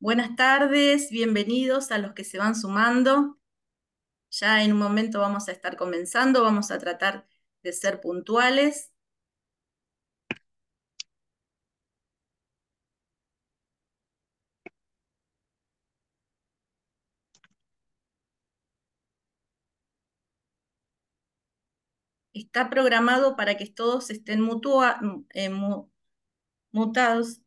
Buenas tardes, bienvenidos a los que se van sumando. Ya en un momento vamos a estar comenzando, vamos a tratar de ser puntuales. Está programado para que todos estén mutados.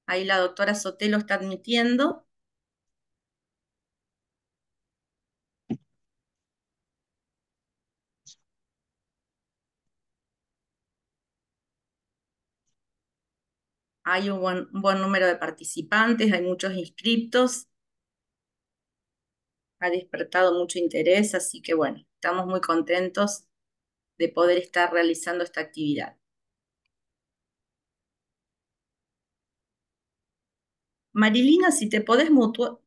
Ahí la doctora Sotelo está admitiendo. Hay un buen número de participantes, hay muchos inscriptos, ha despertado mucho interés, así que bueno, estamos muy contentos de poder estar realizando esta actividad. Marilina, si te podés mutuar.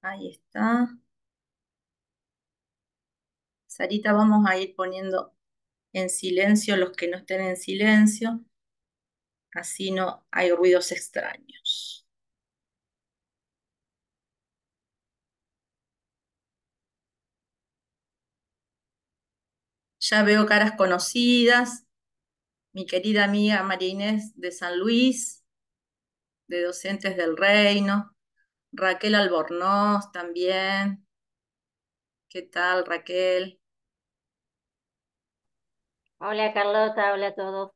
Ahí está. Sarita, vamos a ir poniendo en silencio los que no estén en silencio, así no hay ruidos extraños. Ya veo caras conocidas, mi querida amiga María Inés de San Luis, de Docentes del Reino, Raquel Albornoz también. ¿Qué tal, Raquel? Hola Carlota, hola a todos.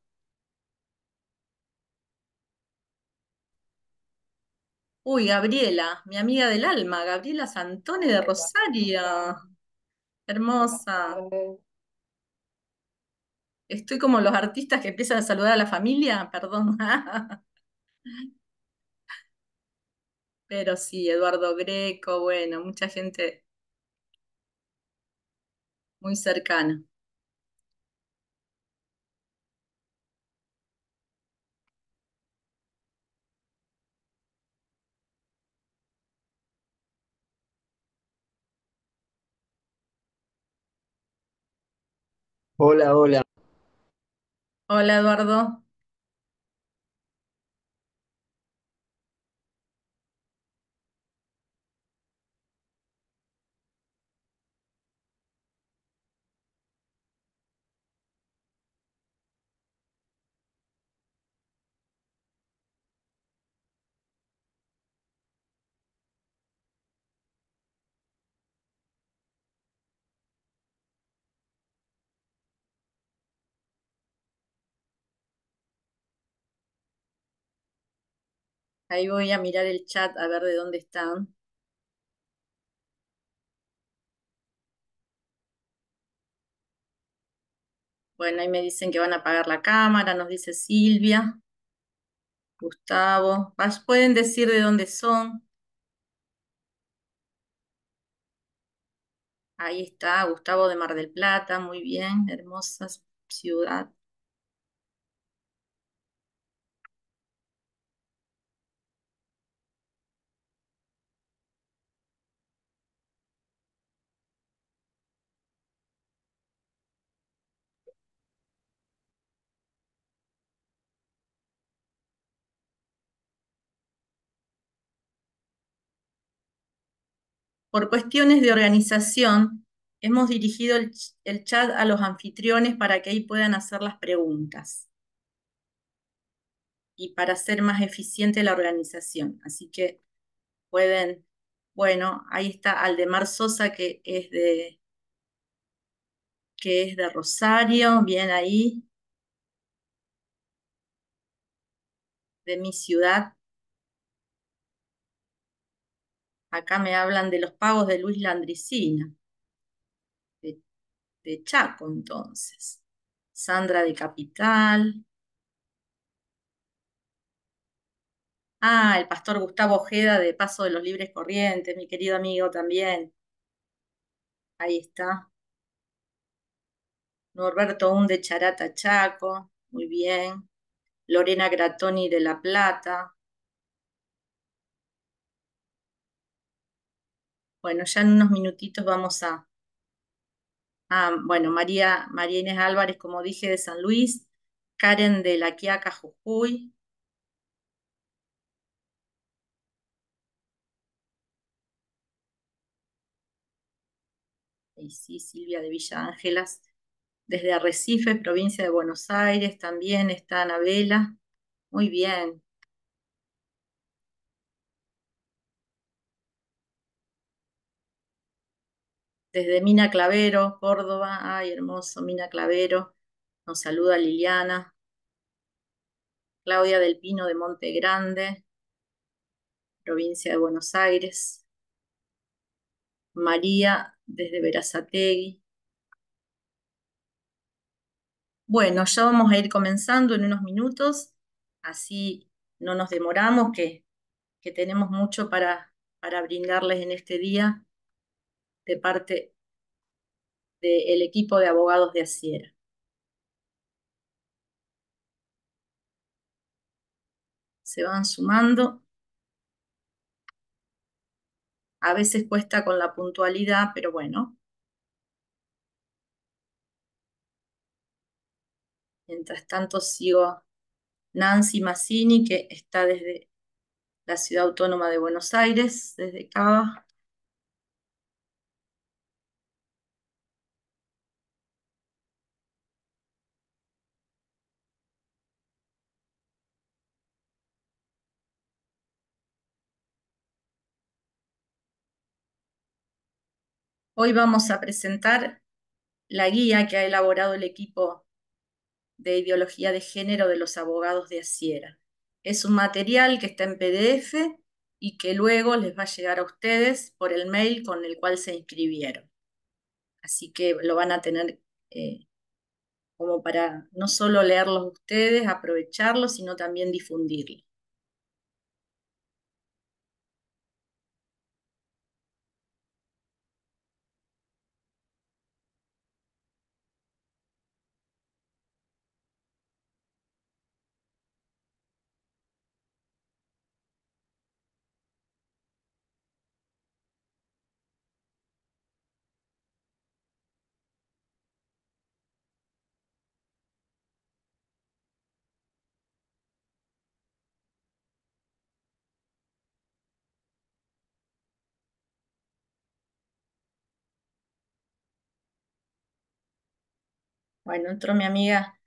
Uy, Gabriela, mi amiga del alma, Gabriela Santone de Hola, ¿cómo Rosario. están? Buenas Hermosa. tardes. Estoy como los artistas que empiezan a saludar a la familia, perdón. Pero sí, Eduardo Greco, bueno, mucha gente muy cercana. Hola, hola. Hola, Eduardo. Ahí voy a mirar el chat a ver de dónde están. Bueno, ahí me dicen que van a apagar la cámara, nos dice Silvia, Gustavo. Pueden decir de dónde son. Ahí está, Gustavo de Mar del Plata, muy bien, hermosa ciudad. Por cuestiones de organización, hemos dirigido el chat a los anfitriones para que ahí puedan hacer las preguntas y para hacer más eficiente la organización. Así que pueden, bueno, ahí está Aldemar Sosa, que es de Rosario, bien ahí, de mi ciudad. Acá me hablan de los pagos de Luis Landricina, de, de Chaco, entonces. Sandra de Capital. Ah, el pastor Gustavo Ojeda de Paso de los Libres Corrientes, mi querido amigo también. Ahí está. Norberto Un de Charata, Chaco. Muy bien. Lorena Gratoni de La Plata. Bueno, ya en unos minutitos vamos bueno, María Inés Álvarez, como dije, de San Luis, Karen de La Quiaca, Jujuy, y sí, Silvia de Villa Ángelas, desde Arrecife, provincia de Buenos Aires, también está Anabela. Muy bien. Desde Mina Clavero, Córdoba, ay, hermoso, Mina Clavero, nos saluda Liliana. Claudia del Pino de Monte Grande, provincia de Buenos Aires. María desde Berazategui. Bueno, ya vamos a ir comenzando en unos minutos, así no nos demoramos, que tenemos mucho para brindarles en este día de parte del equipo de abogados de Asiera. Se van sumando. A veces cuesta con la puntualidad, pero bueno, mientras tanto sigo Nancy Mazzini, que está desde la Ciudad Autónoma de Buenos Aires, desde Cava. Hoy vamos a presentar la guía que ha elaborado el equipo de ideología de género de los abogados de Asiera. Es un material que está en PDF y que luego les va a llegar a ustedes por el mail con el cual se inscribieron. Así que lo van a tener como para no solo leerlos ustedes, aprovecharlos, sino también difundirlo. Bueno, entró mi amiga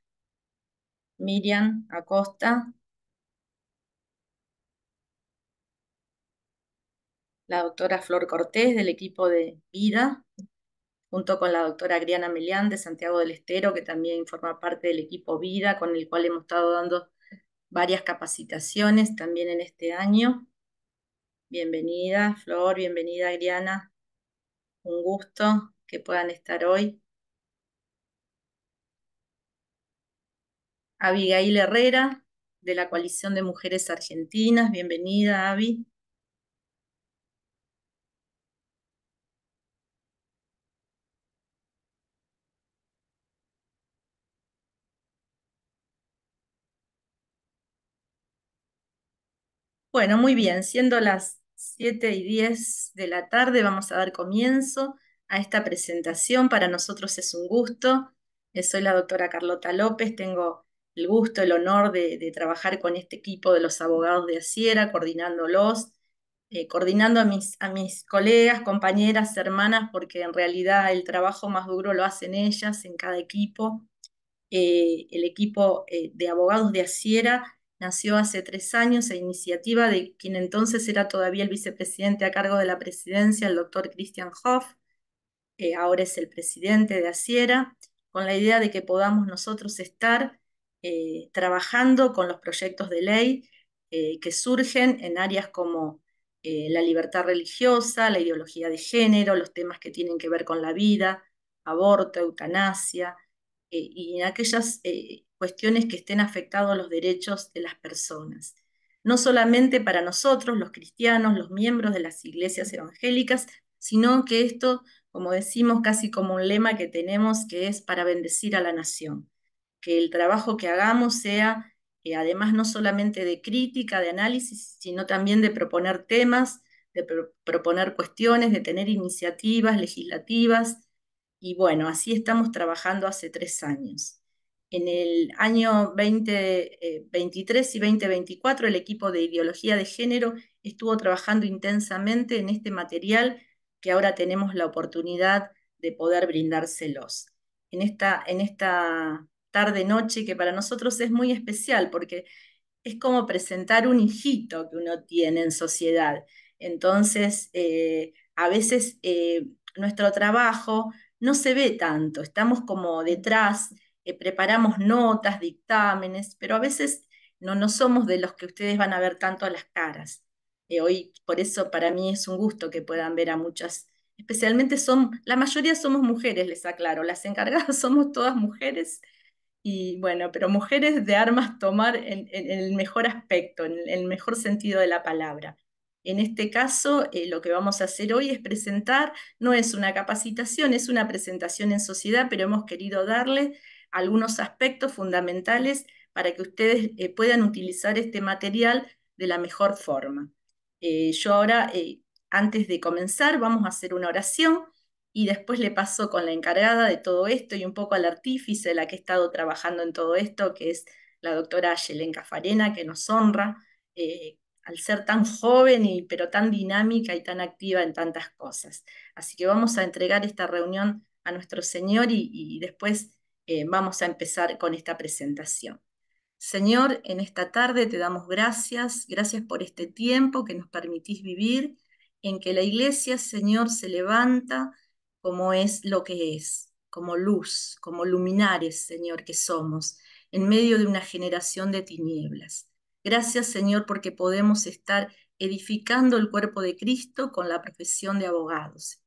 Miriam Acosta, la doctora Flor Cortés del equipo de Vida, junto con la doctora Adriana Melián de Santiago del Estero, que también forma parte del equipo Vida, con el cual hemos estado dando varias capacitaciones también en este año. Bienvenida, Flor, bienvenida, Adriana. Un gusto que puedan estar hoy. Abigail Herrera, de la Coalición de Mujeres Argentinas. Bienvenida, Avi. Bueno, muy bien, siendo las 7:10 de la tarde, vamos a dar comienzo a esta presentación. Para nosotros es un gusto. Soy la doctora Carlota López, tengo el gusto, el honor de trabajar con este equipo de los abogados de Asiera, coordinándolos, coordinando a mis colegas, compañeras, hermanas, porque en realidad el trabajo más duro lo hacen ellas en cada equipo. El equipo de abogados de Asiera nació hace 3 años a iniciativa de quien entonces era todavía el vicepresidente a cargo de la presidencia, el doctor Christian Hoff. Ahora es el presidente de Asiera, con la idea de que podamos nosotros estar trabajando con los proyectos de ley que surgen en áreas como la libertad religiosa, la ideología de género, los temas que tienen que ver con la vida, aborto, eutanasia, y en aquellas cuestiones que estén afectados los derechos de las personas. No solamente para nosotros, los cristianos, los miembros de las iglesias evangélicas, sino que esto, como decimos, casi como un lema que tenemos, que es para bendecir a la nación. Que el trabajo que hagamos sea, además, no solamente de crítica, de análisis, sino también de proponer temas de proponer cuestiones, de tener iniciativas legislativas, y bueno, así estamos trabajando hace 3 años. En el año 2023 y 2024, el equipo de ideología de género estuvo trabajando intensamente en este material que ahora tenemos la oportunidad de poder brindárselos. En esta tarde-noche que para nosotros es muy especial, porque es como presentar un hijito que uno tiene en sociedad. Entonces, a veces nuestro trabajo no se ve tanto, estamos como detrás, preparamos notas, dictámenes, pero a veces no somos de los que ustedes van a ver tanto a las caras. Hoy, por eso para mí es un gusto que puedan ver a muchas, especialmente la mayoría somos mujeres, les aclaro, las encargadas somos todas mujeres y bueno, pero mujeres de armas tomar en el mejor aspecto, en el mejor sentido de la palabra. En este caso, lo que vamos a hacer hoy es presentar, no es una capacitación, es una presentación en sociedad, pero hemos querido darle algunos aspectos fundamentales para que ustedes puedan utilizar este material de la mejor forma. Yo ahora, antes de comenzar, vamos a hacer una oración y después le paso con la encargada de todo esto y un poco al artífice, la que ha estado trabajando en todo esto, que es la doctora Yelenka Farena, que nos honra al ser tan joven pero tan dinámica y tan activa en tantas cosas. Así que vamos a entregar esta reunión a nuestro Señor y después vamos a empezar con esta presentación. Señor, en esta tarde te damos gracias, gracias por este tiempo que nos permitís vivir, en que la iglesia, Señor, se levanta como es lo que es, como luz, como luminares, Señor, que somos, en medio de una generación de tinieblas. Gracias, Señor, porque podemos estar edificando el cuerpo de Cristo con la profesión de abogados.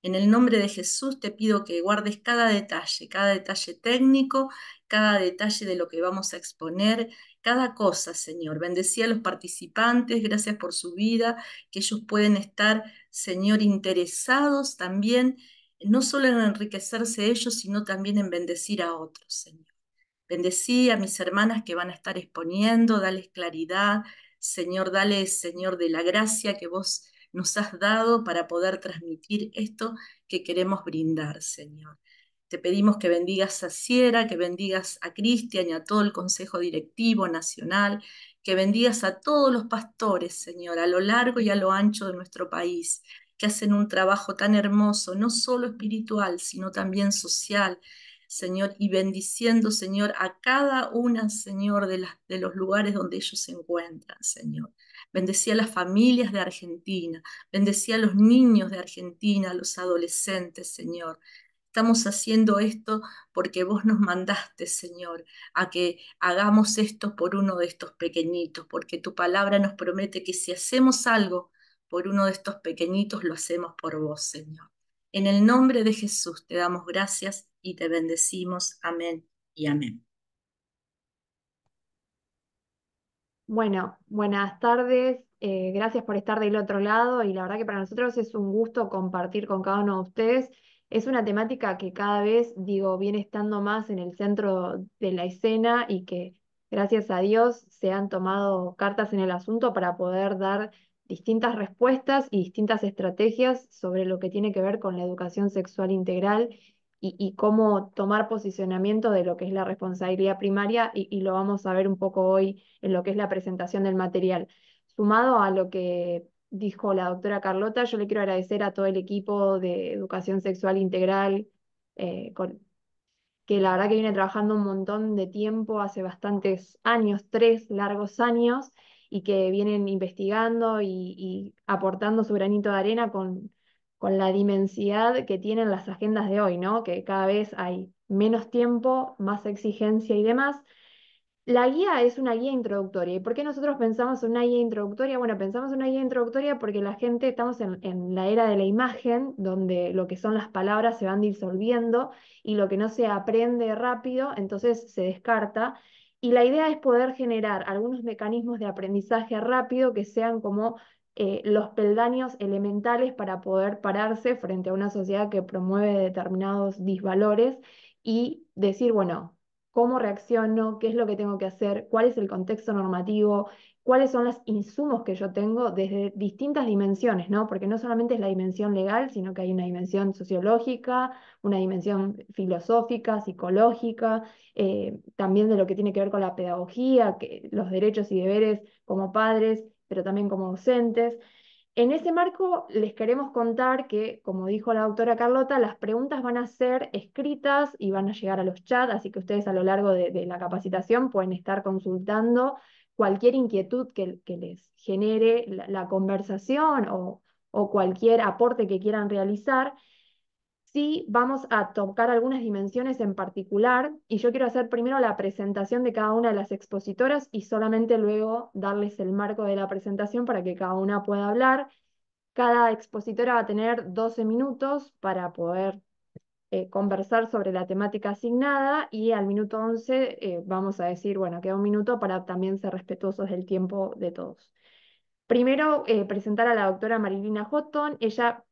En el nombre de Jesús te pido que guardes cada detalle técnico, cada detalle de lo que vamos a exponer, cada cosa, Señor. Bendecí a los participantes, gracias por su vida, que ellos pueden estar, Señor, interesados también, no solo en enriquecerse ellos, sino también en bendecir a otros, Señor. Bendecí a mis hermanas que van a estar exponiendo, dales claridad, Señor, dale, Señor, de la gracia que vos nos has dado para poder transmitir esto que queremos brindar, Señor. Te pedimos que bendigas a Sierra, que bendigas a Cristian y a todo el Consejo Directivo Nacional, que bendigas a todos los pastores, Señor, a lo largo y a lo ancho de nuestro país, que hacen un trabajo tan hermoso, no solo espiritual, sino también social, Señor, y bendiciendo, Señor, a cada una, Señor, de los lugares donde ellos se encuentran, Señor. Bendecí a las familias de Argentina, bendecí a los niños de Argentina, a los adolescentes, Señor. Estamos haciendo esto porque vos nos mandaste, Señor, a que hagamos esto por uno de estos pequeñitos, porque tu palabra nos promete que si hacemos algo por uno de estos pequeñitos, lo hacemos por vos, Señor. En el nombre de Jesús te damos gracias y te bendecimos. Amén y amén. Bueno, buenas tardes, gracias por estar del otro lado y la verdad que para nosotros es un gusto compartir con cada uno de ustedes. Es una temática que cada vez, digo, viene estando más en el centro de la escena y que gracias a Dios se han tomado cartas en el asunto para poder dar distintas respuestas y distintas estrategias sobre lo que tiene que ver con la educación sexual integral y cómo tomar posicionamiento de lo que es la responsabilidad primaria y lo vamos a ver un poco hoy en lo que es la presentación del material. Sumado a lo que dijo la doctora Carlota, yo le quiero agradecer a todo el equipo de educación sexual integral, que la verdad que viene trabajando un montón de tiempo, hace bastantes años, 3 largos años, y que vienen investigando y aportando su granito de arena con la dimensidad que tienen las agendas de hoy, ¿no? Que cada vez hay menos tiempo, más exigencia y demás. La guía es una guía introductoria. ¿Y por qué nosotros pensamos en una guía introductoria? Bueno, pensamos en una guía introductoria porque la gente, estamos en la era de la imagen, donde lo que son las palabras se van disolviendo y lo que no se aprende rápido, entonces se descarta. Y la idea es poder generar algunos mecanismos de aprendizaje rápido que sean como los peldaños elementales para poder pararse frente a una sociedad que promueve determinados disvalores y decir, bueno, cómo reacciono, qué es lo que tengo que hacer, cuál es el contexto normativo, cuáles son los insumos que yo tengo desde distintas dimensiones, ¿no? Porque no solamente es la dimensión legal, sino que hay una dimensión sociológica, una dimensión filosófica, psicológica, también de lo que tiene que ver con la pedagogía, los derechos y deberes como padres, pero también como docentes. En ese marco les queremos contar que, como dijo la doctora Carlota, las preguntas van a ser escritas y van a llegar a los chats, así que ustedes a lo largo de la capacitación pueden estar consultando cualquier inquietud que les genere la conversación o cualquier aporte que quieran realizar. Sí, vamos a tocar algunas dimensiones en particular y yo quiero hacer primero la presentación de cada una de las expositoras y solamente luego darles el marco de la presentación para que cada una pueda hablar. Cada expositora va a tener 12 minutos para poder conversar sobre la temática asignada y al minuto 11 vamos a decir, bueno, queda un minuto para también ser respetuosos del tiempo de todos. Primero, presentar a la doctora Marilina Houghton. Ella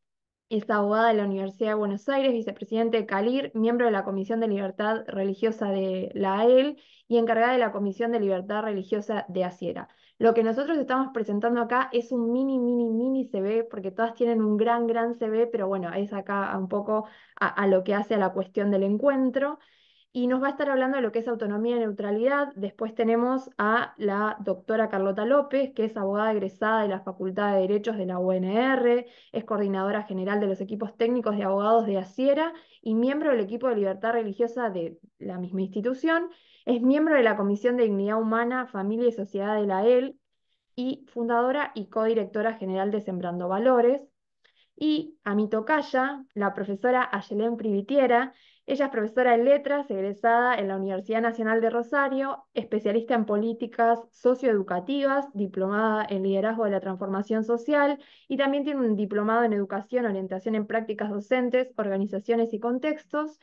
es abogada de la Universidad de Buenos Aires, vicepresidente de CALIR, miembro de la Comisión de Libertad Religiosa de la AEL y encargada de la Comisión de Libertad Religiosa de ASIERA. Lo que nosotros estamos presentando acá es un mini CV, porque todas tienen un gran CV, pero bueno, es acá un poco a lo que hace a la cuestión del encuentro y nos va a estar hablando de lo que es autonomía y neutralidad. Después tenemos a la doctora Carlota López, que es abogada egresada de la Facultad de Derechos de la UNR, es coordinadora general de los equipos técnicos de abogados de ASIERA y miembro del equipo de libertad religiosa de la misma institución. Es miembro de la Comisión de Dignidad Humana, Familia y Sociedad de la EL y fundadora y codirectora general de Sembrando Valores. Y a mi tocaya, la profesora Ayelén Privitiera. Ella es profesora de letras, egresada en la Universidad Nacional de Rosario, especialista en políticas socioeducativas, diplomada en liderazgo de la transformación social y también tiene un diplomado en educación, orientación en prácticas docentes, organizaciones y contextos.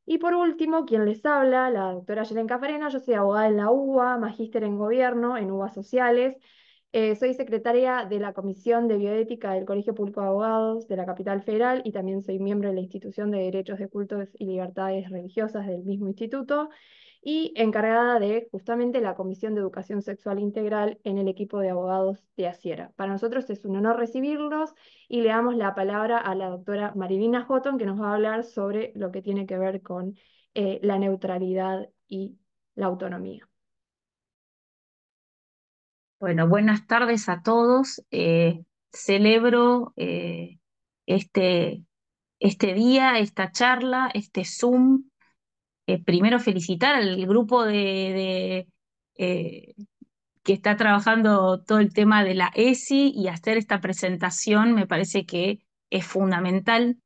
Y por último, quien les habla, la doctora Ayelén Cafarena. Yo soy abogada en la UBA, magíster en gobierno, en UBA Sociales. Soy secretaria de la Comisión de Bioética del Colegio Público de Abogados de la Capital Federal y también soy miembro de la Institución de Derechos de Cultos y Libertades Religiosas del mismo instituto y encargada de justamente la Comisión de Educación Sexual Integral en el equipo de abogados de ASIERA. Para nosotros es un honor recibirlos y le damos la palabra a la doctora Marilina Houghton, que nos va a hablar sobre lo que tiene que ver con la neutralidad y la autonomía. Bueno, buenas tardes a todos. Celebro este, este día, esta charla, este Zoom. Primero felicitar al grupo eh, que está trabajando todo el tema de la ESI y hacer esta presentación me parece que es fundamental.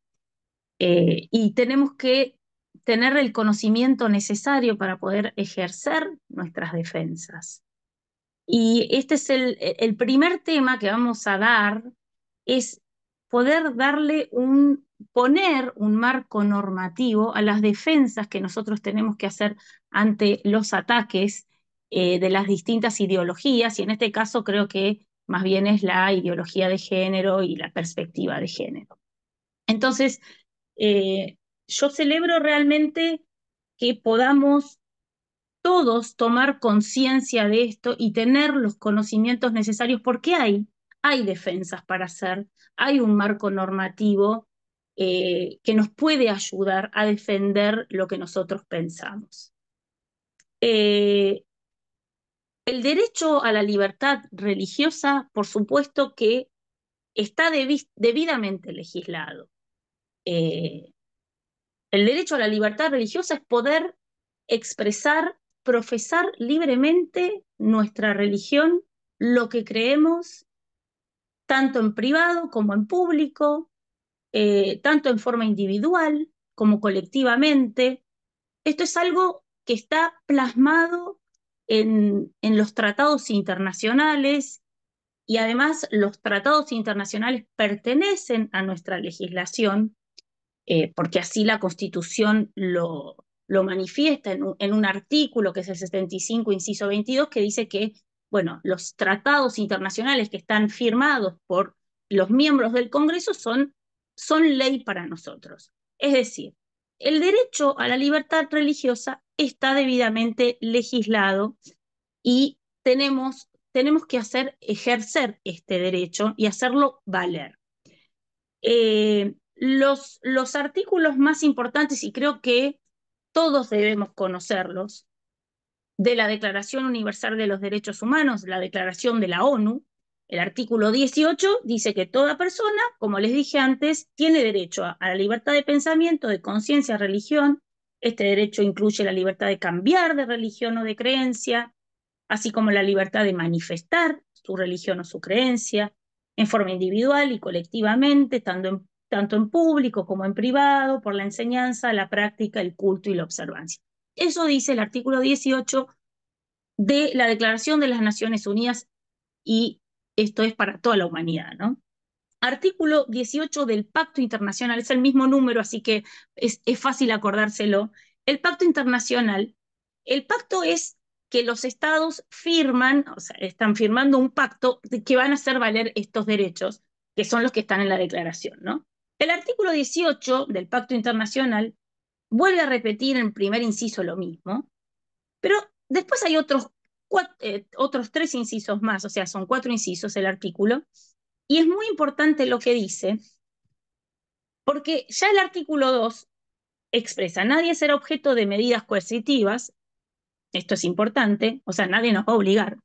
Y tenemos que tener el conocimiento necesario para poder ejercer nuestras defensas. Y este es el primer tema que vamos a dar, es poder poner un marco normativo a las defensas que nosotros tenemos que hacer ante los ataques de las distintas ideologías, y en este caso creo que más bien es la ideología de género y la perspectiva de género. Entonces, yo celebro realmente que podamos todos tomar conciencia de esto y tener los conocimientos necesarios, porque hay defensas para hacer, hay un marco normativo que nos puede ayudar a defender lo que nosotros pensamos. El derecho a la libertad religiosa, por supuesto que está debidamente legislado. El derecho a la libertad religiosa es poder expresar, profesar libremente nuestra religión, lo que creemos, tanto en privado como en público, tanto en forma individual como colectivamente. Esto es algo que está plasmado en los tratados internacionales y además los tratados internacionales pertenecen a nuestra legislación porque así la Constitución lo manifiesta en un artículo que es el 75, inciso 22, que dice que, bueno, los tratados internacionales que están firmados por los miembros del Congreso son ley para nosotros. Es decir, el derecho a la libertad religiosa está debidamente legislado y tenemos que ejercer este derecho y hacerlo valer. Los artículos más importantes, y creo que todos debemos conocerlos, de la Declaración Universal de los Derechos Humanos, la Declaración de la ONU, el artículo 18 dice que toda persona, como les dije antes, tiene derecho a la libertad de pensamiento, de conciencia, religión. Este derecho incluye la libertad de cambiar de religión o de creencia, así como la libertad de manifestar su religión o su creencia en forma individual y colectivamente, tanto en público como en privado, por la enseñanza, la práctica, el culto y la observancia. Eso dice el artículo 18 de la Declaración de las Naciones Unidas, y esto es para toda la humanidad, ¿no? Artículo 18 del Pacto Internacional, es el mismo número, así que es fácil acordárselo. El Pacto Internacional, el pacto es que los estados firman, o sea, están firmando un pacto que van a hacer valer estos derechos, que son los que están en la declaración, ¿no? El artículo 18 del Pacto Internacional vuelve a repetir en primer inciso lo mismo, pero después hay otros 3 incisos más, o sea, son 4 incisos el artículo, y es muy importante lo que dice, porque ya el artículo 2 expresa, nadie será objeto de medidas coercitivas, esto es importante, o sea, nadie nos va a obligar,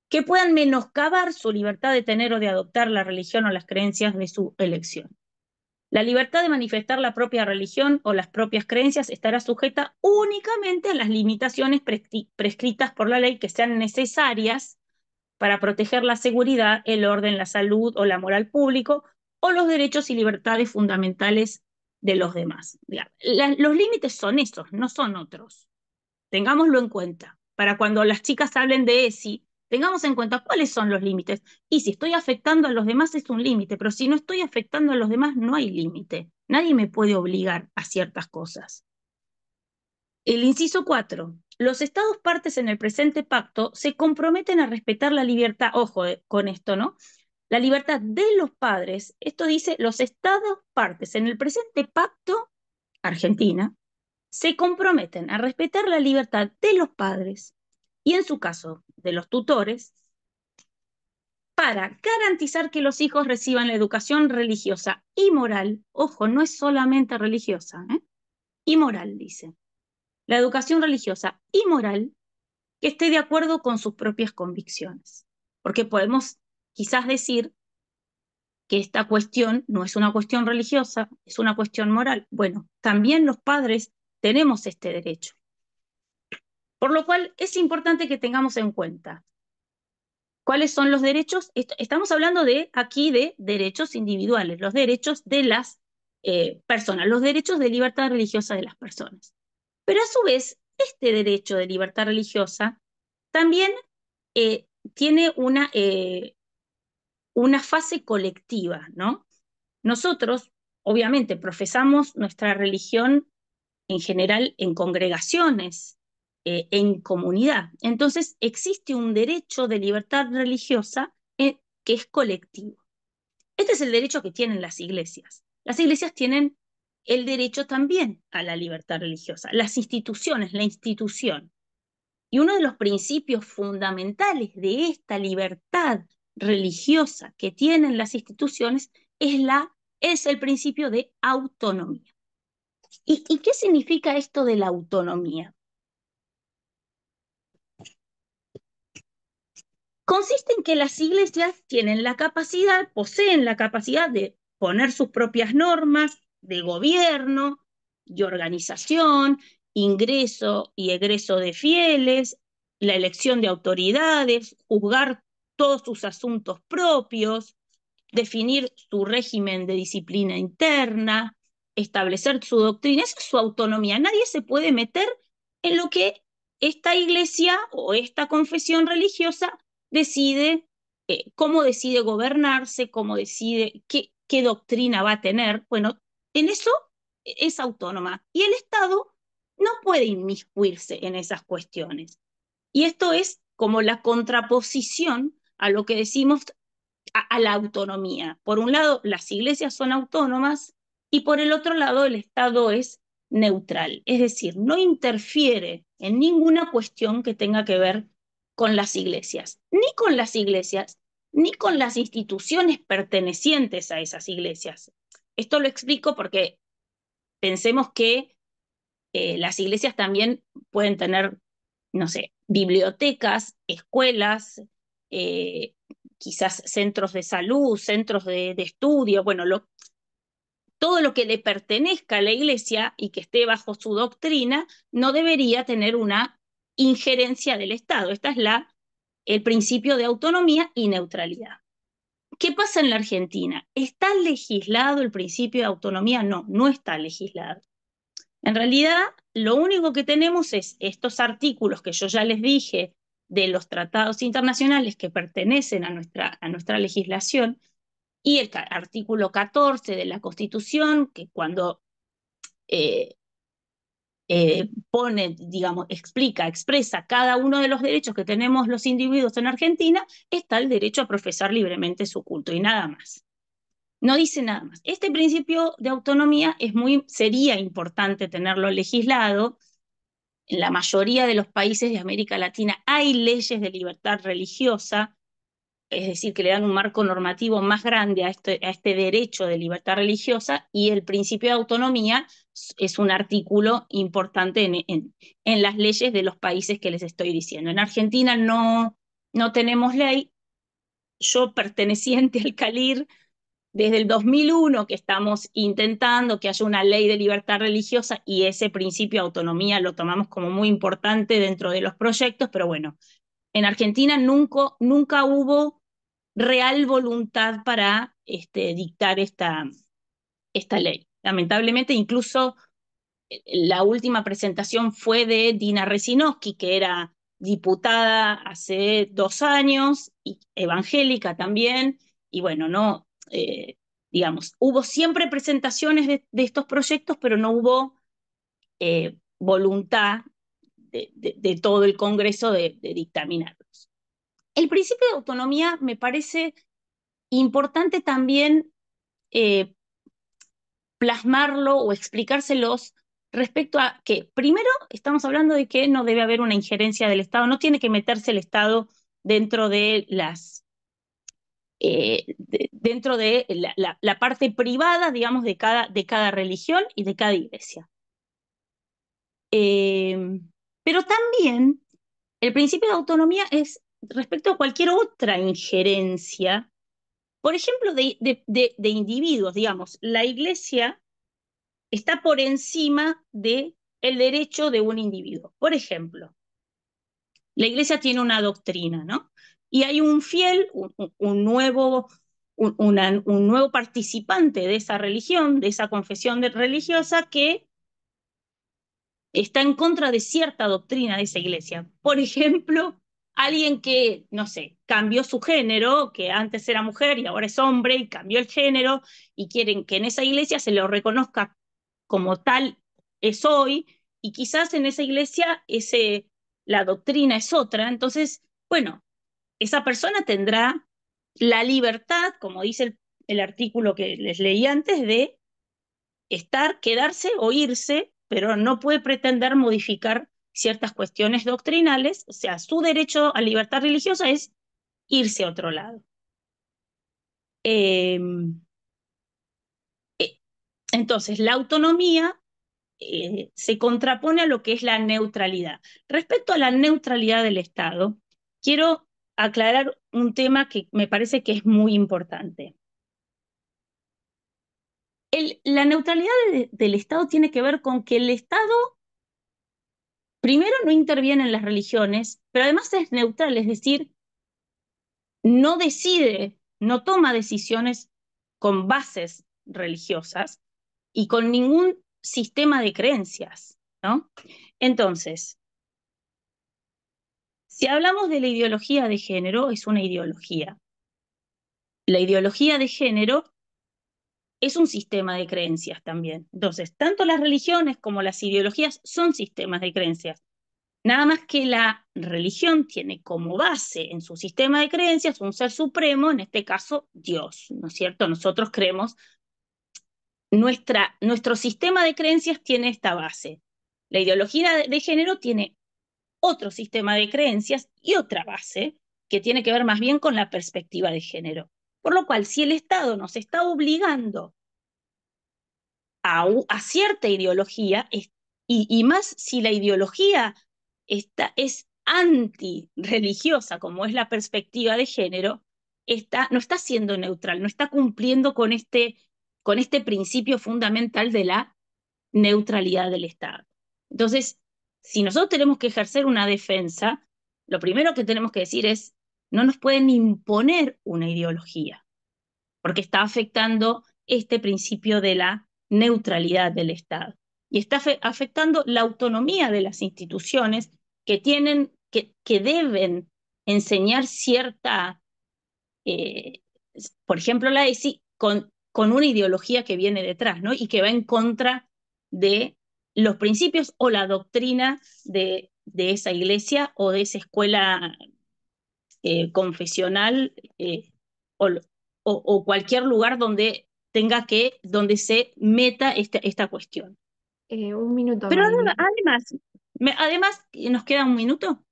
que puedan menoscabar su libertad de tener o de adoptar la religión o las creencias de su elección. La libertad de manifestar la propia religión o las propias creencias estará sujeta únicamente a las limitaciones prescritas por la ley que sean necesarias para proteger la seguridad, el orden, la salud o la moral público o los derechos y libertades fundamentales de los demás. Los límites son esos, no son otros. Tengámoslo en cuenta. Para cuando las chicas hablen de ESI, tengamos en cuenta cuáles son los límites. Y si estoy afectando a los demás es un límite, pero si no estoy afectando a los demás no hay límite. Nadie me puede obligar a ciertas cosas. El inciso 4. Los estados partes en el presente pacto se comprometen a respetar la libertad, ojo con esto, ¿no? La libertad de los padres, esto dice, los estados partes en el presente pacto, Argentina, se comprometen a respetar la libertad de los padres y, en su caso, de los tutores, para garantizar que los hijos reciban la educación religiosa y moral, ojo, no es solamente religiosa, y moral, dice, la educación religiosa y moral que esté de acuerdo con sus propias convicciones. Porque podemos quizás decir que esta cuestión no es una cuestión religiosa, es una cuestión moral. Bueno, también los padres tenemos este derecho. Por lo cual es importante que tengamos en cuenta cuáles son los derechos. Estamos hablando aquí de derechos individuales, los derechos de las personas, los derechos de libertad religiosa de las personas. Pero a su vez, este derecho de libertad religiosa también tiene una fase colectiva, ¿no? Nosotros, obviamente, profesamos nuestra religión en general en congregaciones, en comunidad. Entonces, existe un derecho de libertad religiosa que es colectivo. Este es el derecho que tienen las iglesias. Las iglesias tienen el derecho también a la libertad religiosa. Las instituciones, la institución. Y uno de los principios fundamentales de esta libertad religiosa que tienen las instituciones es el principio de autonomía. ¿Y qué significa esto de la autonomía? Consiste en que las iglesias tienen la capacidad, poseen la capacidad de poner sus propias normas de gobierno y organización, ingreso y egreso de fieles, la elección de autoridades, juzgar todos sus asuntos propios, definir su régimen de disciplina interna, establecer su doctrina. Esa es su autonomía. Nadie se puede meter en lo que esta iglesia o esta confesión religiosa decide, cómo decide gobernarse, cómo decide qué doctrina va a tener. Bueno, en eso es autónoma. Y el Estado no puede inmiscuirse en esas cuestiones. Y esto es como la contraposición a lo que decimos a la autonomía. Por un lado, las iglesias son autónomas y por el otro lado, el Estado es neutral, es decir, no interfiere en ninguna cuestión que tenga que ver con las iglesias, ni con las instituciones pertenecientes a esas iglesias. Esto lo explico porque pensemos que las iglesias también pueden tener, no sé, bibliotecas, escuelas, eh, quizás centros de salud, centros de estudio, bueno, todo lo que le pertenezca a la iglesia y que esté bajo su doctrina no debería tener una injerencia del Estado. Este es el principio de autonomía y neutralidad. ¿Qué pasa en la Argentina? ¿Está legislado el principio de autonomía? No, no está legislado. En realidad, lo único que tenemos es estos artículos que yo ya les dije de los tratados internacionales que pertenecen a nuestra legislación, y el artículo 14 de la Constitución, que cuando pone, digamos, expresa cada uno de los derechos que tenemos los individuos en Argentina, está el derecho a profesar libremente su culto y nada más. No dice nada más. Este principio de autonomía sería importante tenerlo legislado. En la mayoría de los países de América Latina hay leyes de libertad religiosa, es decir, que le dan un marco normativo más grande a este derecho de libertad religiosa, y el principio de autonomía es un artículo importante en las leyes de los países que les estoy diciendo. En Argentina no tenemos ley. Yo, perteneciente al CALIR, desde el 2001 que estamos intentando que haya una ley de libertad religiosa, y ese principio de autonomía lo tomamos como muy importante dentro de los proyectos, pero bueno, en Argentina nunca hubo real voluntad para dictar esta ley. Lamentablemente, incluso la última presentación fue de Dina Resinowski, que era diputada hace 2 años, y evangélica también, y bueno, no, digamos, hubo siempre presentaciones de estos proyectos, pero no hubo voluntad de todo el Congreso de dictaminarlos. El principio de autonomía me parece importante también plasmarlo o explicárselos respecto a que, primero, estamos hablando de que no debe haber una injerencia del Estado, no tiene que meterse el Estado dentro de dentro de la parte privada, digamos, de cada religión y de cada iglesia. Pero también el principio de autonomía es respecto a cualquier otra injerencia, por ejemplo, de individuos, digamos. La iglesia está por encima del derecho de un individuo. Por ejemplo, la iglesia tiene una doctrina, ¿no? Y hay un fiel, un nuevo participante de esa religión, de esa confesión religiosa, que está en contra de cierta doctrina de esa iglesia. Por ejemplo, alguien que, no sé, cambió su género, que antes era mujer y ahora es hombre, y cambió el género, y quieren que en esa iglesia se lo reconozca como tal es hoy, y quizás en esa iglesia la doctrina es otra. Entonces, bueno, esa persona tendrá la libertad, como dice el artículo que les leí antes, de quedarse o irse, pero no puede pretender modificar ciertas cuestiones doctrinales. O sea, su derecho a libertad religiosa es irse a otro lado. Entonces, la autonomía se contrapone a lo que es la neutralidad. Respecto a la neutralidad del Estado, quiero aclarar un tema que me parece que es muy importante. La neutralidad del Estado tiene que ver con que el Estado, primero, no interviene en las religiones, pero además es neutral, es decir, no decide, no toma decisiones con bases religiosas y con ningún sistema de creencias, ¿no? Entonces, si hablamos de la ideología de género, es una ideología. La ideología de género es un sistema de creencias también. Entonces, tanto las religiones como las ideologías son sistemas de creencias. Nada más que la religión tiene como base en su sistema de creencias un ser supremo, en este caso Dios, ¿no es cierto? Nosotros creemos nuestro sistema de creencias tiene esta base. La ideología de género tiene otro sistema de creencias y otra base que tiene que ver más bien con la perspectiva de género. Por lo cual, si el Estado nos está obligando a cierta ideología, y más si la ideología es antirreligiosa, como es la perspectiva de género, no está siendo neutral, no está cumpliendo con este principio fundamental de la neutralidad del Estado. Entonces, si nosotros tenemos que ejercer una defensa, lo primero que tenemos que decir es, no nos pueden imponer una ideología, porque está afectando este principio de la neutralidad del Estado. Y está afectando la autonomía de las instituciones que deben enseñar cierta, eh, por ejemplo, la ESI, con una ideología que viene detrás, ¿no? Y que va en contra de los principios o la doctrina de esa iglesia o de esa escuela confesional o, o cualquier lugar donde se meta esta cuestión. 1 minuto, Pero Marina. además, ¿nos queda un minuto?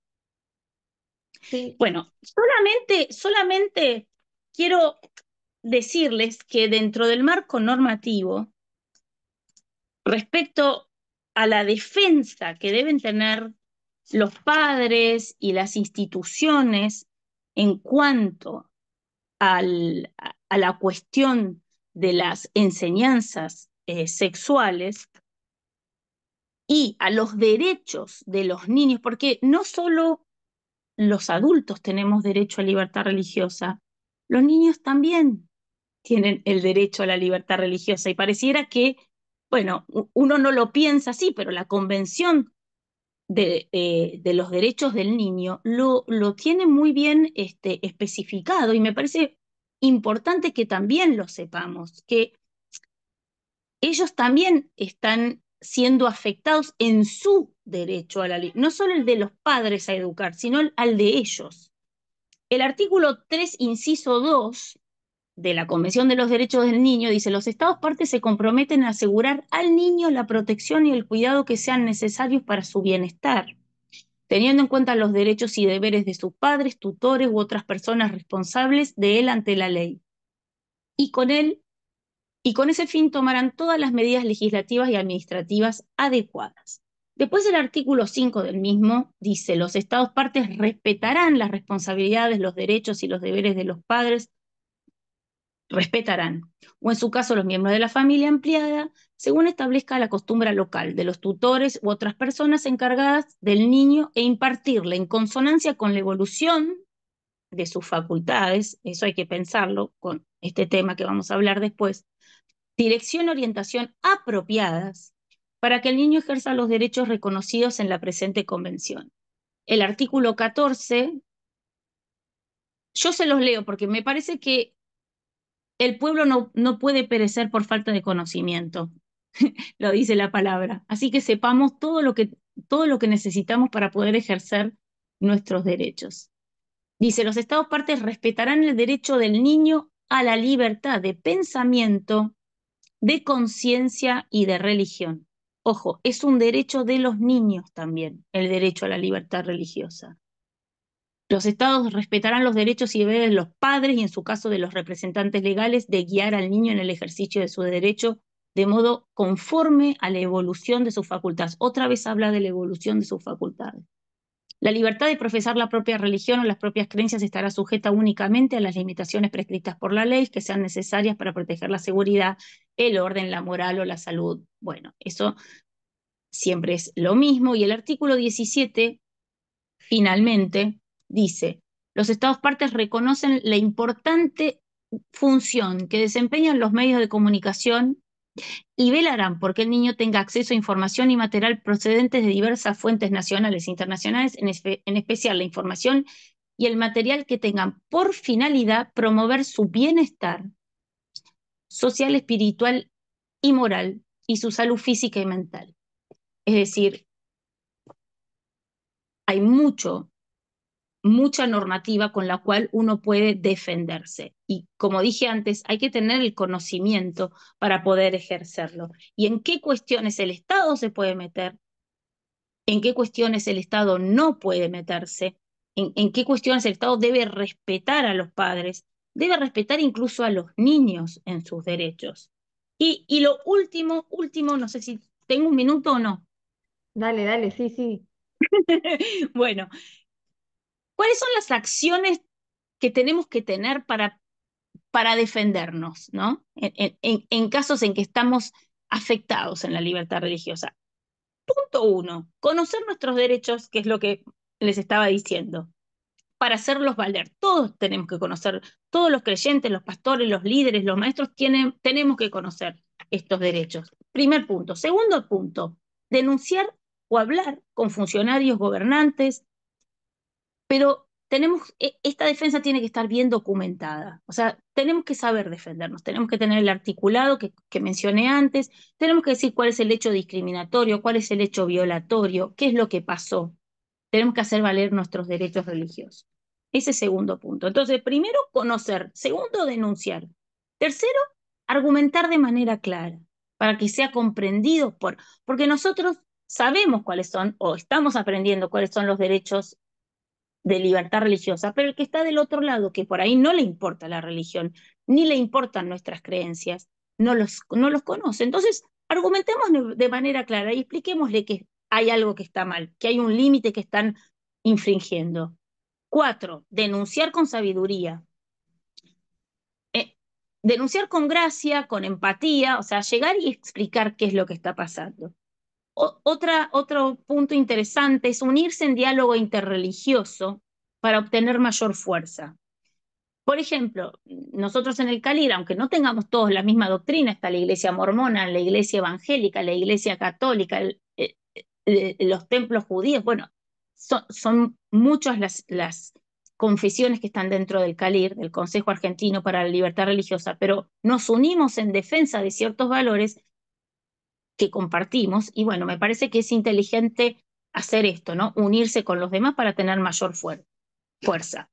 Sí, Bueno, solamente quiero decirles que dentro del marco normativo, respecto a la defensa que deben tener los padres y las instituciones en cuanto a la cuestión de las enseñanzas sexuales y a los derechos de los niños, porque no solo los adultos tenemos derecho a libertad religiosa, los niños también tienen el derecho a la libertad religiosa y pareciera que, bueno, uno no lo piensa así, pero la Convención de los Derechos del Niño lo tiene muy bien especificado y me parece importante que también lo sepamos, que ellos también están siendo afectados en su derecho a la libertad, no solo el de los padres a educar, sino al de ellos. El artículo 3, inciso 2 de la Convención de los Derechos del Niño dice: los Estados partes se comprometen a asegurar al niño la protección y el cuidado que sean necesarios para su bienestar, teniendo en cuenta los derechos y deberes de sus padres, tutores u otras personas responsables de él ante la ley. Y con ese fin tomarán todas las medidas legislativas y administrativas adecuadas. Después el artículo 5 del mismo dice: los Estados partes respetarán las responsabilidades, los derechos y los deberes de los padres, respetarán, o en su caso los miembros de la familia ampliada, según establezca la costumbre local de los tutores u otras personas encargadas del niño e impartirle en consonancia con la evolución de sus facultades, eso hay que pensarlo con este tema que vamos a hablar después, dirección y orientación apropiadas para que el niño ejerza los derechos reconocidos en la presente convención. El artículo 14, yo se los leo porque me parece que el pueblo no puede perecer por falta de conocimiento, lo dice la palabra. Así que sepamos todo lo que necesitamos para poder ejercer nuestros derechos. Dice: los Estados partes respetarán el derecho del niño a la libertad de pensamiento, de conciencia y de religión. Ojo, es un derecho de los niños también, el derecho a la libertad religiosa. Los Estados respetarán los derechos y deberes de los padres y, en su caso, de los representantes legales, de guiar al niño en el ejercicio de su derecho de modo conforme a la evolución de sus facultades. Otra vez habla de la evolución de sus facultades. La libertad de profesar la propia religión o las propias creencias estará sujeta únicamente a las limitaciones prescritas por la ley que sean necesarias para proteger la seguridad, el orden, la moral o la salud. Bueno, eso siempre es lo mismo. Y el artículo 17, finalmente, dice: los Estados partes reconocen la importante función que desempeñan los medios de comunicación y velarán porque el niño tenga acceso a información y material procedentes de diversas fuentes nacionales e internacionales, en especial la información y el material que tengan por finalidad promover su bienestar social, espiritual y moral y su salud física y mental. Es decir, hay mucha normativa con la cual uno puede defenderse. Y como dije antes, hay que tener el conocimiento para poder ejercerlo. ¿Y en qué cuestiones el Estado se puede meter? ¿En qué cuestiones el Estado no puede meterse? ¿En qué cuestiones el Estado debe respetar a los padres? Debe respetar incluso a los niños en sus derechos. Y lo último, no sé si tengo un minuto o no. Dale, dale, sí, sí. Bueno, ¿cuáles son las acciones que tenemos que tener para defendernos, ¿no? En casos en que estamos afectados en la libertad religiosa. Punto uno, conocer nuestros derechos, que es lo que les estaba diciendo, para hacerlos valer. Todos tenemos que conocer, todos los creyentes, los pastores, los líderes, los maestros, tenemos que conocer estos derechos. Primer punto. Segundo punto, denunciar o hablar con funcionarios gobernantes, pero esta defensa tiene que estar bien documentada. O sea, tenemos que saber defendernos, tenemos que tener el articulado que mencioné antes, tenemos que decir cuál es el hecho discriminatorio, cuál es el hecho violatorio, qué es lo que pasó. Tenemos que hacer valer nuestros derechos religiosos. Ese segundo punto. Entonces, primero, conocer. Segundo, denunciar. Tercero, argumentar de manera clara para que sea comprendido porque nosotros sabemos cuáles son o estamos aprendiendo cuáles son los derechos de libertad religiosa, pero el que está del otro lado, que por ahí no le importa la religión, ni le importan nuestras creencias, no los conoce. Entonces, argumentemos de manera clara y expliquémosle que hay algo que está mal, que hay un límite que están infringiendo. 4, denunciar con sabiduría. Eh, Denunciar con gracia, con empatía, o sea, llegar y explicar qué es lo que está pasando. Otro punto interesante es unirse en diálogo interreligioso para obtener mayor fuerza. Por ejemplo, nosotros en el Calir, aunque no tengamos todos la misma doctrina, está la iglesia mormona, la iglesia evangélica, la iglesia católica, los templos judíos, bueno, son muchas las confesiones que están dentro del Calir, del Consejo Argentino para la Libertad Religiosa, pero nos unimos en defensa de ciertos valores que compartimos y bueno, me parece que es inteligente hacer esto, ¿no? Unirse con los demás para tener mayor fuerza.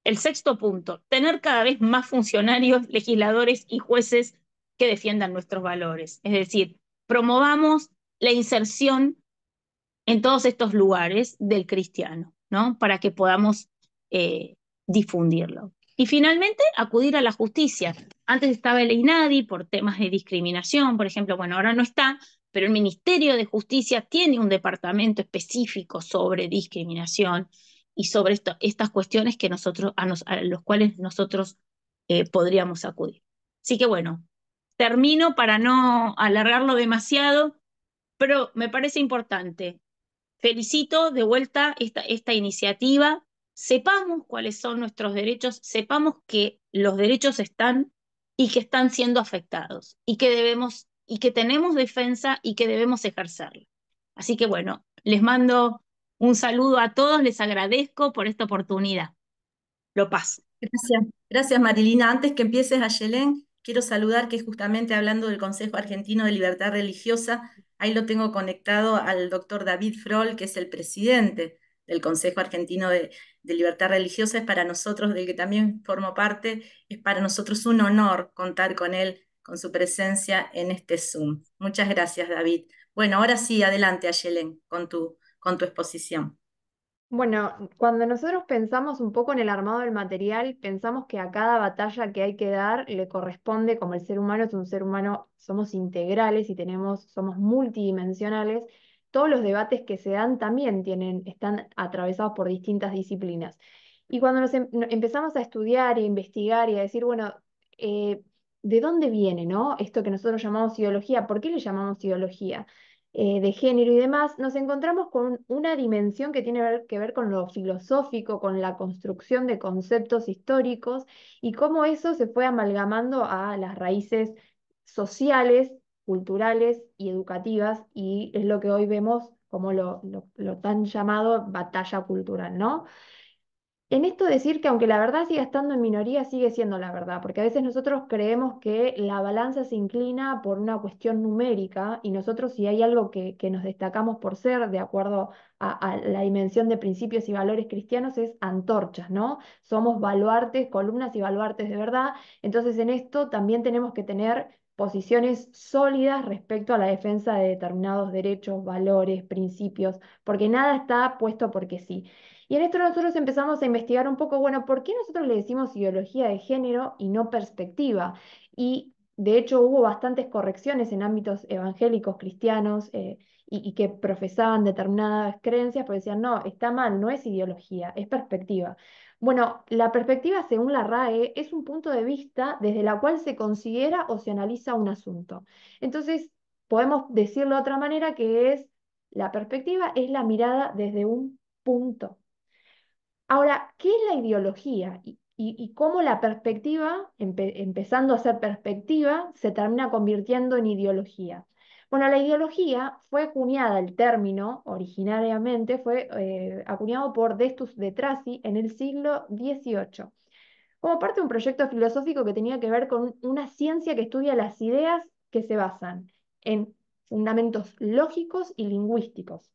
El sexto punto, tener cada vez más funcionarios, legisladores y jueces que defiendan nuestros valores. Es decir, promovamos la inserción en todos estos lugares del cristiano, ¿no? Para que podamos eh, difundirlo. Y finalmente, acudir a la justicia. Antes estaba el INADI por temas de discriminación, por ejemplo, bueno, ahora no está, pero el Ministerio de Justicia tiene un departamento específico sobre discriminación y sobre estas cuestiones que a los cuales nosotros podríamos acudir. Así que bueno, termino para no alargarlo demasiado, pero me parece importante. Felicito de vuelta esta iniciativa. Sepamos cuáles son nuestros derechos, sepamos que los derechos están y que están siendo afectados y que tenemos defensa y que debemos ejercerla. Así que bueno, les mando un saludo a todos, les agradezco por esta oportunidad. Lo paso. Gracias, gracias Marilina. Antes que empieces, Ayelén, quiero saludar que justamente hablando del Consejo Argentino de Libertad Religiosa, ahí lo tengo conectado al doctor David Froll, que es el presidente del Consejo Argentino de Libertad Religiosa. Es para nosotros, del que también formo parte, es para nosotros un honor contar con él, con su presencia en este Zoom. Muchas gracias, David. Bueno, ahora sí, adelante, Ayelén, con tu exposición. Bueno, cuando nosotros pensamos un poco en el armado del material, pensamos que a cada batalla que hay que dar le corresponde, como el ser humano es un ser humano, somos integrales y somos multidimensionales, todos los debates que se dan también están atravesados por distintas disciplinas. Y cuando empezamos a estudiar e investigar y a decir, bueno, eh, ¿de dónde viene, no? Esto que nosotros llamamos ideología, ¿por qué le llamamos ideología? De género y demás, nos encontramos con una dimensión que tiene que ver con lo filosófico, con la construcción de conceptos históricos y cómo eso se fue amalgamando a las raíces sociales, culturales y educativas, y es lo que hoy vemos como lo tan llamado batalla cultural, ¿no? En esto decir que aunque la verdad siga estando en minoría, sigue siendo la verdad, porque a veces nosotros creemos que la balanza se inclina por una cuestión numérica y nosotros si hay algo que nos destacamos por ser, de acuerdo a la dimensión de principios y valores cristianos, es antorchas, ¿no? Somos baluartes, columnas y baluartes de verdad. Entonces en esto también tenemos que tener posiciones sólidas respecto a la defensa de determinados derechos, valores, principios, porque nada está puesto porque sí. Y en esto nosotros empezamos a investigar un poco, bueno, ¿por qué nosotros le decimos ideología de género y no perspectiva? Y de hecho hubo bastantes correcciones en ámbitos evangélicos, cristianos, y que profesaban determinadas creencias, porque decían, no, está mal, no es ideología, es perspectiva. Bueno, la perspectiva, según la RAE, es un punto de vista desde la cual se considera o se analiza un asunto. Entonces, podemos decirlo de otra manera, que es, la perspectiva es la mirada desde un punto. Ahora, ¿qué es la ideología? Y cómo la perspectiva, empezando a ser perspectiva, se termina convirtiendo en ideología. Bueno, la ideología fue acuñada, el término originariamente fue acuñado por Destus de Tracy en el siglo XVIII, como parte de un proyecto filosófico que tenía que ver con una ciencia que estudia las ideas que se basan en fundamentos lógicos y lingüísticos.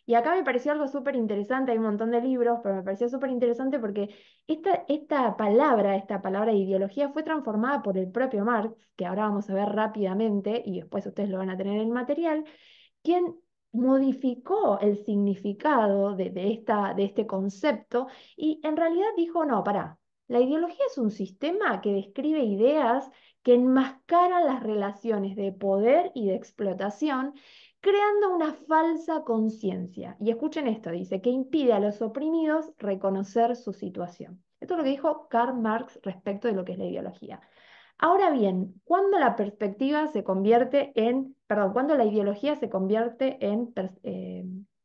Y acá me pareció algo súper interesante, hay un montón de libros, pero me pareció súper interesante porque esta palabra de ideología fue transformada por el propio Marx, que ahora vamos a ver rápidamente y después ustedes lo van a tener en el material, quien modificó el significado de este concepto y en realidad dijo, no, pará, la ideología es un sistema que describe ideas que enmascaran las relaciones de poder y de explotación, creando una falsa conciencia. Y escuchen esto, dice, que impide a los oprimidos reconocer su situación. Esto es lo que dijo Karl Marx respecto de lo que es la ideología. Ahora bien, ¿cuándo la perspectiva se convierte en, perdón, cuándo la ideología se convierte en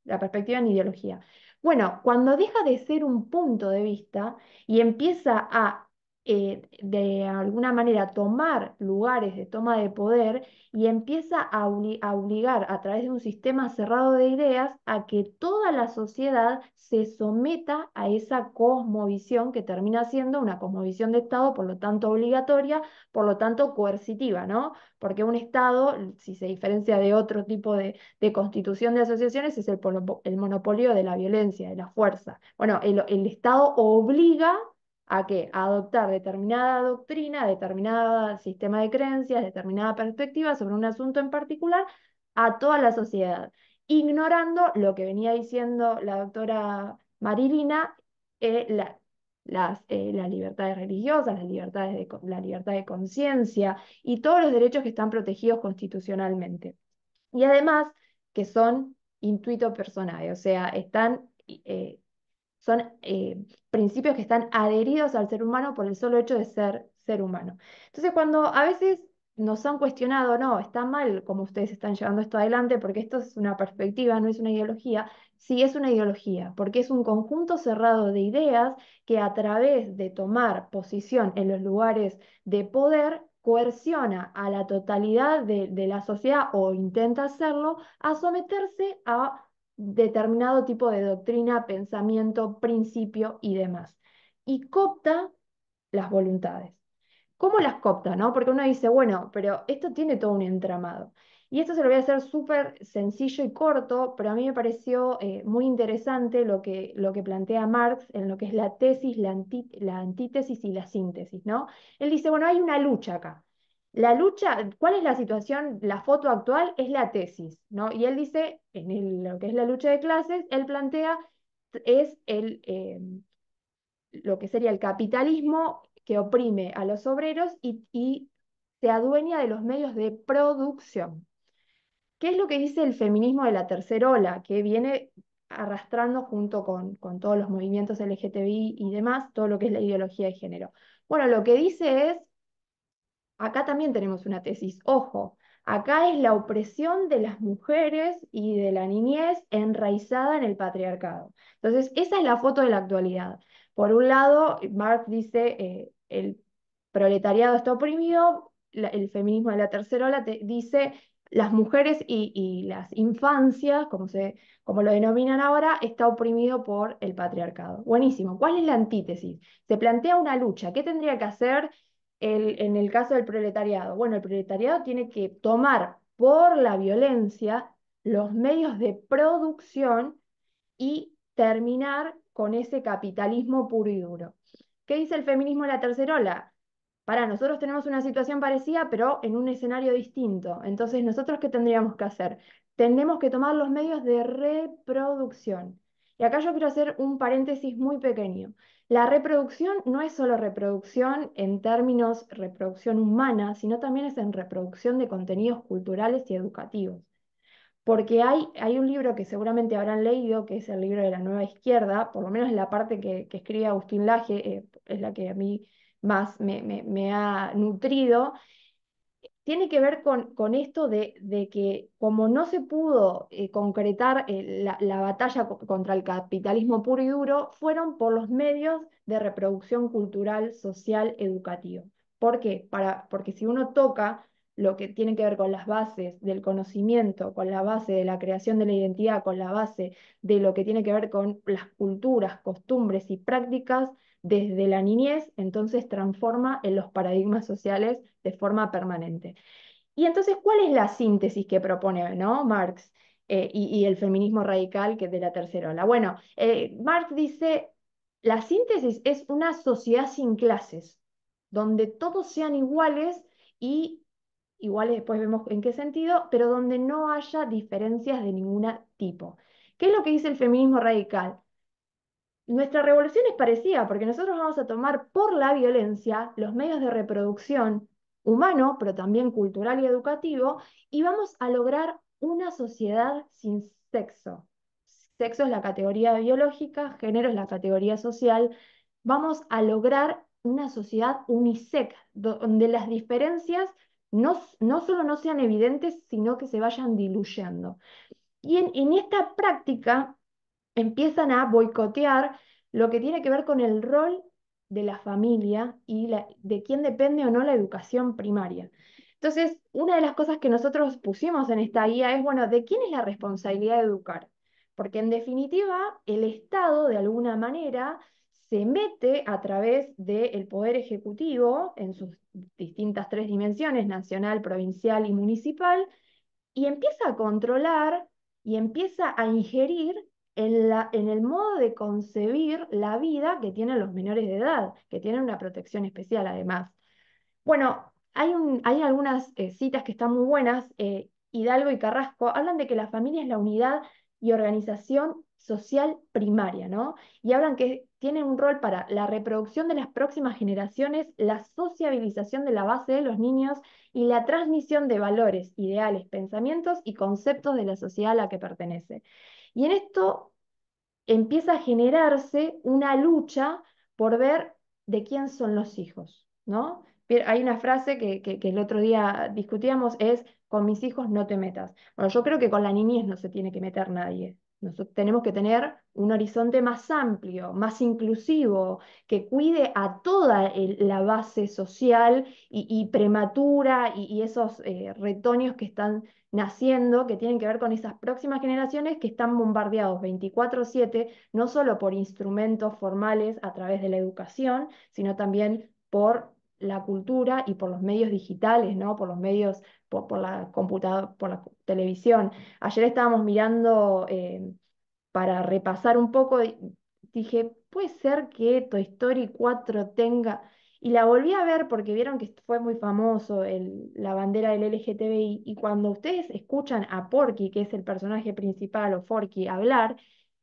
la perspectiva en ideología? Bueno, cuando deja de ser un punto de vista y empieza a, de alguna manera, tomar lugares de toma de poder y empieza a obligar a través de un sistema cerrado de ideas a que toda la sociedad se someta a esa cosmovisión que termina siendo una cosmovisión de Estado, por lo tanto obligatoria, por lo tanto coercitiva, ¿no? Porque un Estado, si se diferencia de otro tipo de constitución de asociaciones, es el monopolio de la violencia, de la fuerza. Bueno, el Estado obliga a qué? A adoptar determinada doctrina, determinado sistema de creencias, determinada perspectiva sobre un asunto en particular a toda la sociedad, ignorando lo que venía diciendo la doctora Marilina, las libertades religiosas, la libertad de conciencia y todos los derechos que están protegidos constitucionalmente. Y además que son intuito personae, o sea, son principios que están adheridos al ser humano por el solo hecho de ser ser humano. Entonces, cuando a veces nos han cuestionado, no, está mal como ustedes están llevando esto adelante, porque esto es una perspectiva, no es una ideología. Sí, es una ideología, porque es un conjunto cerrado de ideas que a través de tomar posición en los lugares de poder, coerciona a la totalidad de la sociedad o intenta hacerlo a someterse a determinado tipo de doctrina, pensamiento, principio y demás. Y coopta las voluntades. ¿Cómo las coopta, no? Porque uno dice, bueno, pero esto tiene todo un entramado. Y esto se lo voy a hacer súper sencillo y corto, pero a mí me pareció muy interesante lo que plantea Marx en lo que es la tesis, la antítesis y la síntesis, ¿no? Él dice, bueno, hay una lucha acá. La lucha, ¿cuál es la situación? La foto actual es la tesis, ¿no? Y él dice, lo que es la lucha de clases, él plantea, es lo que sería el capitalismo que oprime a los obreros y se adueña de los medios de producción. ¿Qué es lo que dice el feminismo de la tercera ola, que viene arrastrando junto con todos los movimientos LGTBI y demás, todo lo que es la ideología de género? Bueno, lo que dice es, acá también tenemos una tesis, ojo, acá es la opresión de las mujeres y de la niñez enraizada en el patriarcado. Entonces, esa es la foto de la actualidad. Por un lado, Marx dice, el proletariado está oprimido, el feminismo de la tercera ola dice, las mujeres y las infancias, como lo denominan ahora, está oprimido por el patriarcado. Buenísimo. ¿Cuál es la antítesis? Se plantea una lucha. ¿Qué tendría que hacer en el caso del proletariado? Bueno, el proletariado tiene que tomar por la violencia los medios de producción y terminar con ese capitalismo puro y duro. ¿Qué dice el feminismo de la tercera ola? Para nosotros tenemos una situación parecida, pero en un escenario distinto. Entonces, ¿nosotros qué tendríamos que hacer? Tenemos que tomar los medios de reproducción. Y acá yo quiero hacer un paréntesis muy pequeño. La reproducción no es solo reproducción en términos reproducción humana, sino también es en reproducción de contenidos culturales y educativos. Porque hay un libro que seguramente habrán leído, que es el libro de la Nueva Izquierda, por lo menos la parte que escribe Agustín Laje, es la que a mí más me ha nutrido, tiene que ver con esto de que como no se pudo concretar la batalla contra el capitalismo puro y duro, fueron por los medios de reproducción cultural, social, educativa. ¿Por qué? Porque si uno toca lo que tiene que ver con las bases del conocimiento, con la base de la creación de la identidad, con la base de lo que tiene que ver con las culturas, costumbres y prácticas, desde la niñez, entonces transforma en los paradigmas sociales de forma permanente. Y entonces, ¿cuál es la síntesis que propone, ¿no? Marx y el feminismo radical que es de la tercera ola? Bueno, Marx dice, la síntesis es una sociedad sin clases, donde todos sean iguales y iguales después vemos en qué sentido, pero donde no haya diferencias de ningún tipo. ¿Qué es lo que dice el feminismo radical? Nuestra revolución es parecida porque nosotros vamos a tomar por la violencia los medios de reproducción humano, pero también cultural y educativo, y vamos a lograr una sociedad sin sexo. Sexo es la categoría biológica, género es la categoría social. Vamos a lograr una sociedad unisex, donde las diferencias no solo no sean evidentes, sino que se vayan diluyendo. Y en esta práctica empiezan a boicotear lo que tiene que ver con el rol de la familia y de quién depende o no la educación primaria. Entonces, una de las cosas que nosotros pusimos en esta guía es, bueno, ¿de quién es la responsabilidad de educar? Porque en definitiva, el Estado, de alguna manera, se mete a través del poder ejecutivo en sus distintas tres dimensiones, nacional, provincial y municipal, y empieza a controlar y empieza a ingerir en el modo de concebir la vida que tienen los menores de edad, que tienen una protección especial además. Bueno, hay algunas citas que están muy buenas. Hidalgo y Carrasco hablan de que la familia es la unidad y organización social primaria, ¿no? Y hablan que tienen un rol para la reproducción de las próximas generaciones, la sociabilización de la base de los niños y la transmisión de valores, ideales, pensamientos y conceptos de la sociedad a la que pertenece. Y en esto empieza a generarse una lucha por ver de quién son los hijos, ¿no? Hay una frase que el otro día discutíamos, es, con mis hijos no te metas. Bueno, yo creo que con la niñez no se tiene que meter nadie. Nosotros tenemos que tener un horizonte más amplio, más inclusivo, que cuide a toda la base social y prematura y esos retoños que están naciendo, que tienen que ver con esas próximas generaciones que están bombardeados 24/7, no solo por instrumentos formales a través de la educación, sino también por la cultura y por los medios digitales, ¿no? Por los medios, por la computadora, por la televisión. Ayer estábamos mirando para repasar un poco, dije, puede ser que Toy Story 4 tenga, y la volví a ver porque vieron que fue muy famoso la bandera del LGTBI, y cuando ustedes escuchan a Porky, que es el personaje principal, o Forky, hablar,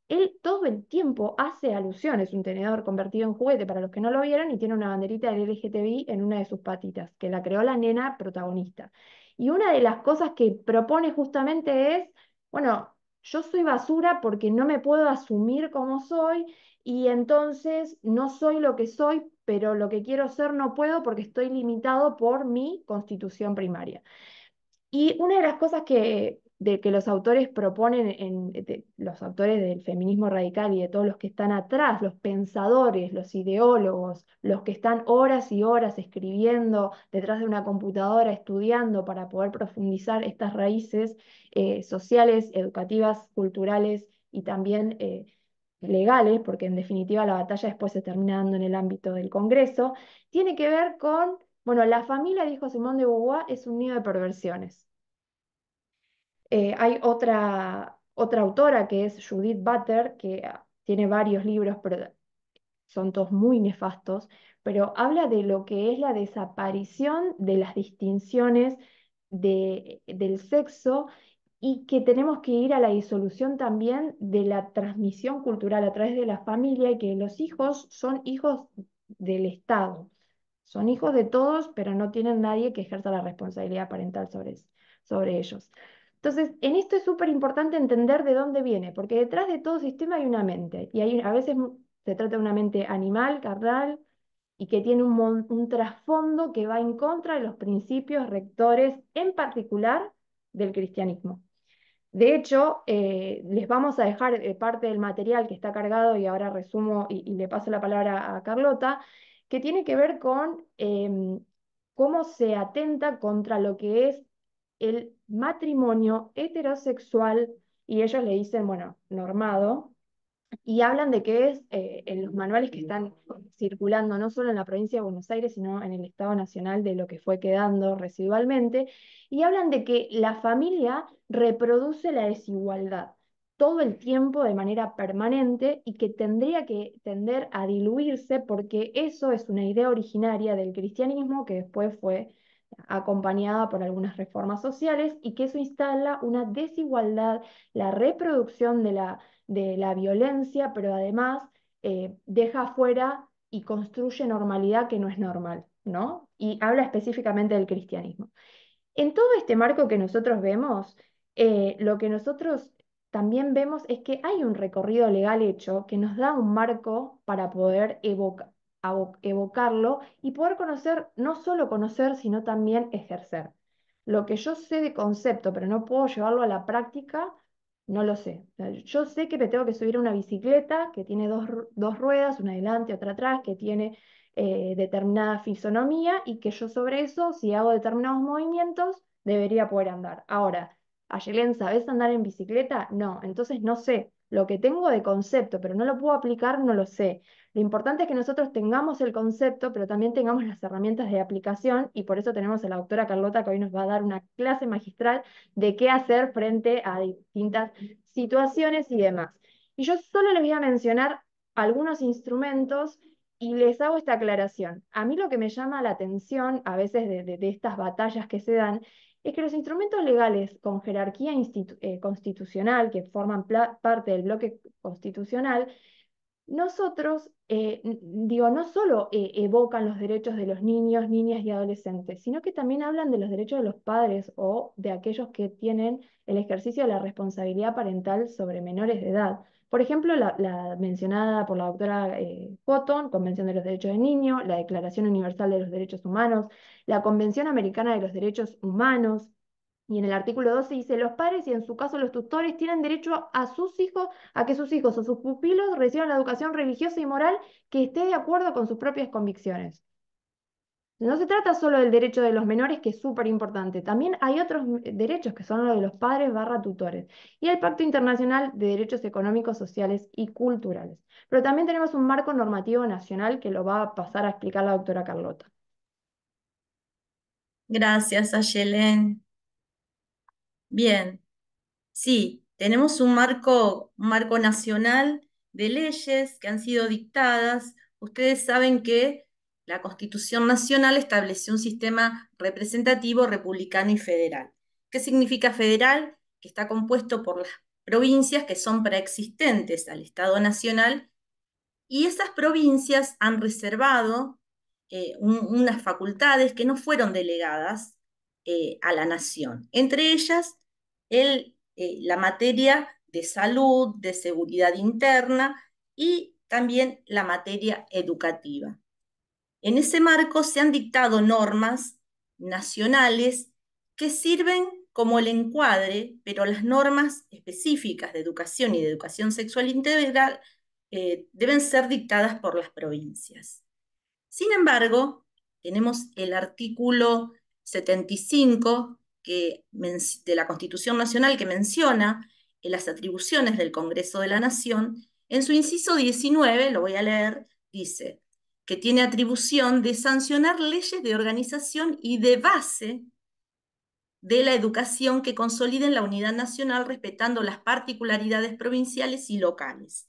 él todo el tiempo hace alusiones, un tenedor convertido en juguete para los que no lo vieron, y tiene una banderita del LGTBI en una de sus patitas, que la creó la nena protagonista. Y una de las cosas que propone justamente es, bueno, yo soy basura porque no me puedo asumir como soy y entonces no soy lo que soy, pero lo que quiero ser no puedo porque estoy limitado por mi constitución primaria. Y una de las cosas de que los autores proponen, los autores del feminismo radical y de todos los que están atrás, los pensadores, los ideólogos, los que están horas y horas escribiendo detrás de una computadora, estudiando para poder profundizar estas raíces sociales, educativas, culturales y también legales, porque en definitiva la batalla después se termina dando en el ámbito del Congreso, tiene que ver con, bueno, la familia, dijo Simone de Beauvoir, es un nido de perversiones. Hay otra autora que es Judith Butler, que tiene varios libros, pero son todos muy nefastos, pero habla de lo que es la desaparición de las distinciones del sexo y que tenemos que ir a la disolución también de la transmisión cultural a través de la familia y que los hijos son hijos del Estado. Son hijos de todos, pero no tienen nadie que ejerza la responsabilidad parental sobre ellos. Entonces, en esto es súper importante entender de dónde viene, porque detrás de todo sistema hay una mente, y a veces se trata de una mente animal, carnal, y que tiene un trasfondo que va en contra de los principios rectores, en particular del cristianismo. De hecho, les vamos a dejar parte del material que está cargado y ahora resumo y le paso la palabra a Carlota, que tiene que ver con cómo se atenta contra lo que es el matrimonio heterosexual, y ellos le dicen, bueno, normado, y hablan de que es en los manuales que están circulando no solo en la provincia de Buenos Aires, sino en el Estado Nacional de lo que fue quedando residualmente, y hablan de que la familia reproduce la desigualdad todo el tiempo de manera permanente y que tendría que tender a diluirse porque eso es una idea originaria del cristianismo que después fue acompañada por algunas reformas sociales y que eso instala una desigualdad, la reproducción de la violencia, pero además deja afuera y construye normalidad que no es normal, ¿no? Y habla específicamente del cristianismo. En todo este marco que nosotros vemos, lo que nosotros también vemos es que hay un recorrido legal hecho que nos da un marco para poder evocarlo y poder conocer, no solo conocer, sino también ejercer. Lo que yo sé de concepto, pero no puedo llevarlo a la práctica, no lo sé. O sea, yo sé que me tengo que subir a una bicicleta que tiene dos ruedas, una adelante, otra atrás, que tiene determinada fisonomía y que yo sobre eso, si hago determinados movimientos, debería poder andar. Ahora, Ayelen, ¿sabes andar en bicicleta? No, entonces no sé. Lo que tengo de concepto, pero no lo puedo aplicar, no lo sé. Lo importante es que nosotros tengamos el concepto, pero también tengamos las herramientas de aplicación y por eso tenemos a la doctora Carlota que hoy nos va a dar una clase magistral de qué hacer frente a distintas situaciones y demás. Y yo solo les voy a mencionar algunos instrumentos y les hago esta aclaración. A mí lo que me llama la atención a veces de estas batallas que se dan es que los instrumentos legales con jerarquía constitucional, que forman parte del bloque constitucional, nosotros, digo, no solo evocan los derechos de los niños, niñas y adolescentes, sino que también hablan de los derechos de los padres o de aquellos que tienen el ejercicio de la responsabilidad parental sobre menores de edad. Por ejemplo, la mencionada por la doctora Cotton, Convención de los Derechos del Niño, la Declaración Universal de los Derechos Humanos, la Convención Americana de los Derechos Humanos, y en el artículo 12 dice, los padres y en su caso los tutores tienen derecho a sus hijos, a que sus hijos o sus pupilos reciban la educación religiosa y moral que esté de acuerdo con sus propias convicciones. No se trata solo del derecho de los menores, que es súper importante. También hay otros derechos que son los de los padres barra tutores. Y el Pacto Internacional de Derechos Económicos, Sociales y Culturales. Pero también tenemos un marco normativo nacional que lo va a pasar a explicar la doctora Carlota. Gracias, Ayelen. Bien, sí, tenemos un marco nacional de leyes que han sido dictadas. Ustedes saben que la Constitución Nacional estableció un sistema representativo, republicano y federal. ¿Qué significa federal? Que está compuesto por las provincias que son preexistentes al Estado Nacional y esas provincias han reservado unas facultades que no fueron delegadas a la nación. Entre ellas, la materia de salud, de seguridad interna y también la materia educativa. En ese marco se han dictado normas nacionales que sirven como el encuadre, pero las normas específicas de educación y de educación sexual integral deben ser dictadas por las provincias. Sin embargo, tenemos el artículo 75 de la Constitución Nacional que menciona las atribuciones del Congreso de la Nación. En su inciso 19, lo voy a leer, dice que tiene atribución de sancionar leyes de organización y de base de la educación que consoliden la unidad nacional respetando las particularidades provinciales y locales,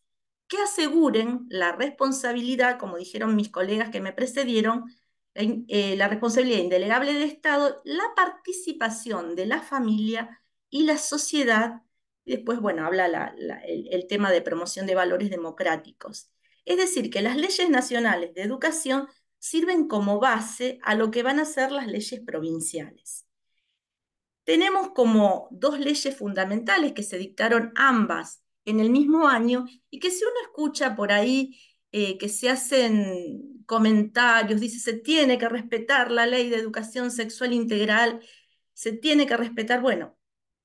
que aseguren la responsabilidad, como dijeron mis colegas que me precedieron, la responsabilidad indelegable del Estado, la participación de la familia y la sociedad. Y después, bueno, habla el tema de promoción de valores democráticos. Es decir, que las leyes nacionales de educación sirven como base a lo que van a ser las leyes provinciales. Tenemos como dos leyes fundamentales que se dictaron ambas en el mismo año y que si uno escucha por ahí que se hacen comentarios, dice se tiene que respetar la ley de educación sexual integral, se tiene que respetar, bueno,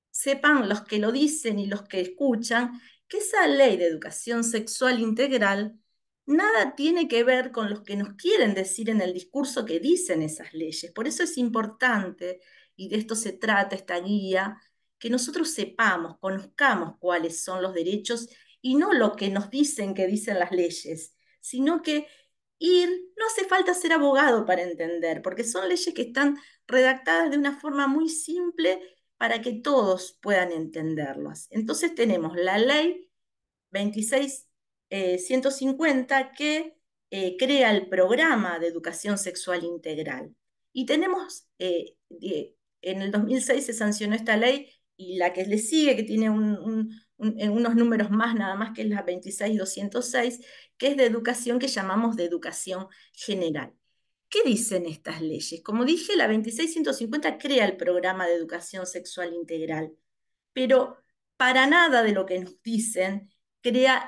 sepan los que lo dicen y los que escuchan que esa ley de educación sexual integral nada tiene que ver con lo que nos quieren decir en el discurso que dicen esas leyes. Por eso es importante, y de esto se trata esta guía, que nosotros sepamos, conozcamos cuáles son los derechos y no lo que nos dicen que dicen las leyes, sino que no hace falta ser abogado para entender, porque son leyes que están redactadas de una forma muy simple para que todos puedan entenderlas. Entonces tenemos la ley 26.150 que crea el programa de educación sexual integral. Y tenemos, en el 2006 se sancionó esta ley y la que le sigue, que tiene unos números más nada más, que es la 26.206, que es de educación, que llamamos de educación general. ¿Qué dicen estas leyes? Como dije, la 26.150 crea el programa de educación sexual integral, pero para nada de lo que nos dicen crea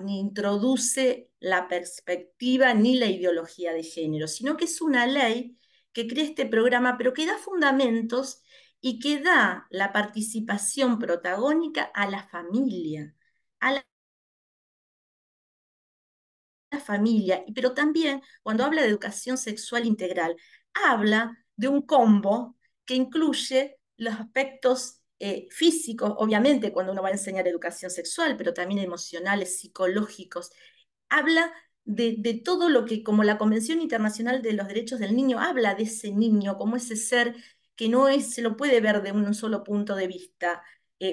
ni introduce la perspectiva ni la ideología de género, sino que es una ley que crea este programa, pero que da fundamentos y que da la participación protagónica a la familia, a la familia, pero también cuando habla de educación sexual integral, habla de un combo que incluye los aspectos físicos, obviamente cuando uno va a enseñar educación sexual, pero también emocionales, psicológicos. Habla de todo lo que, como la Convención Internacional de los Derechos del Niño, habla de ese niño como ese ser que no se lo puede ver de un solo punto de vista,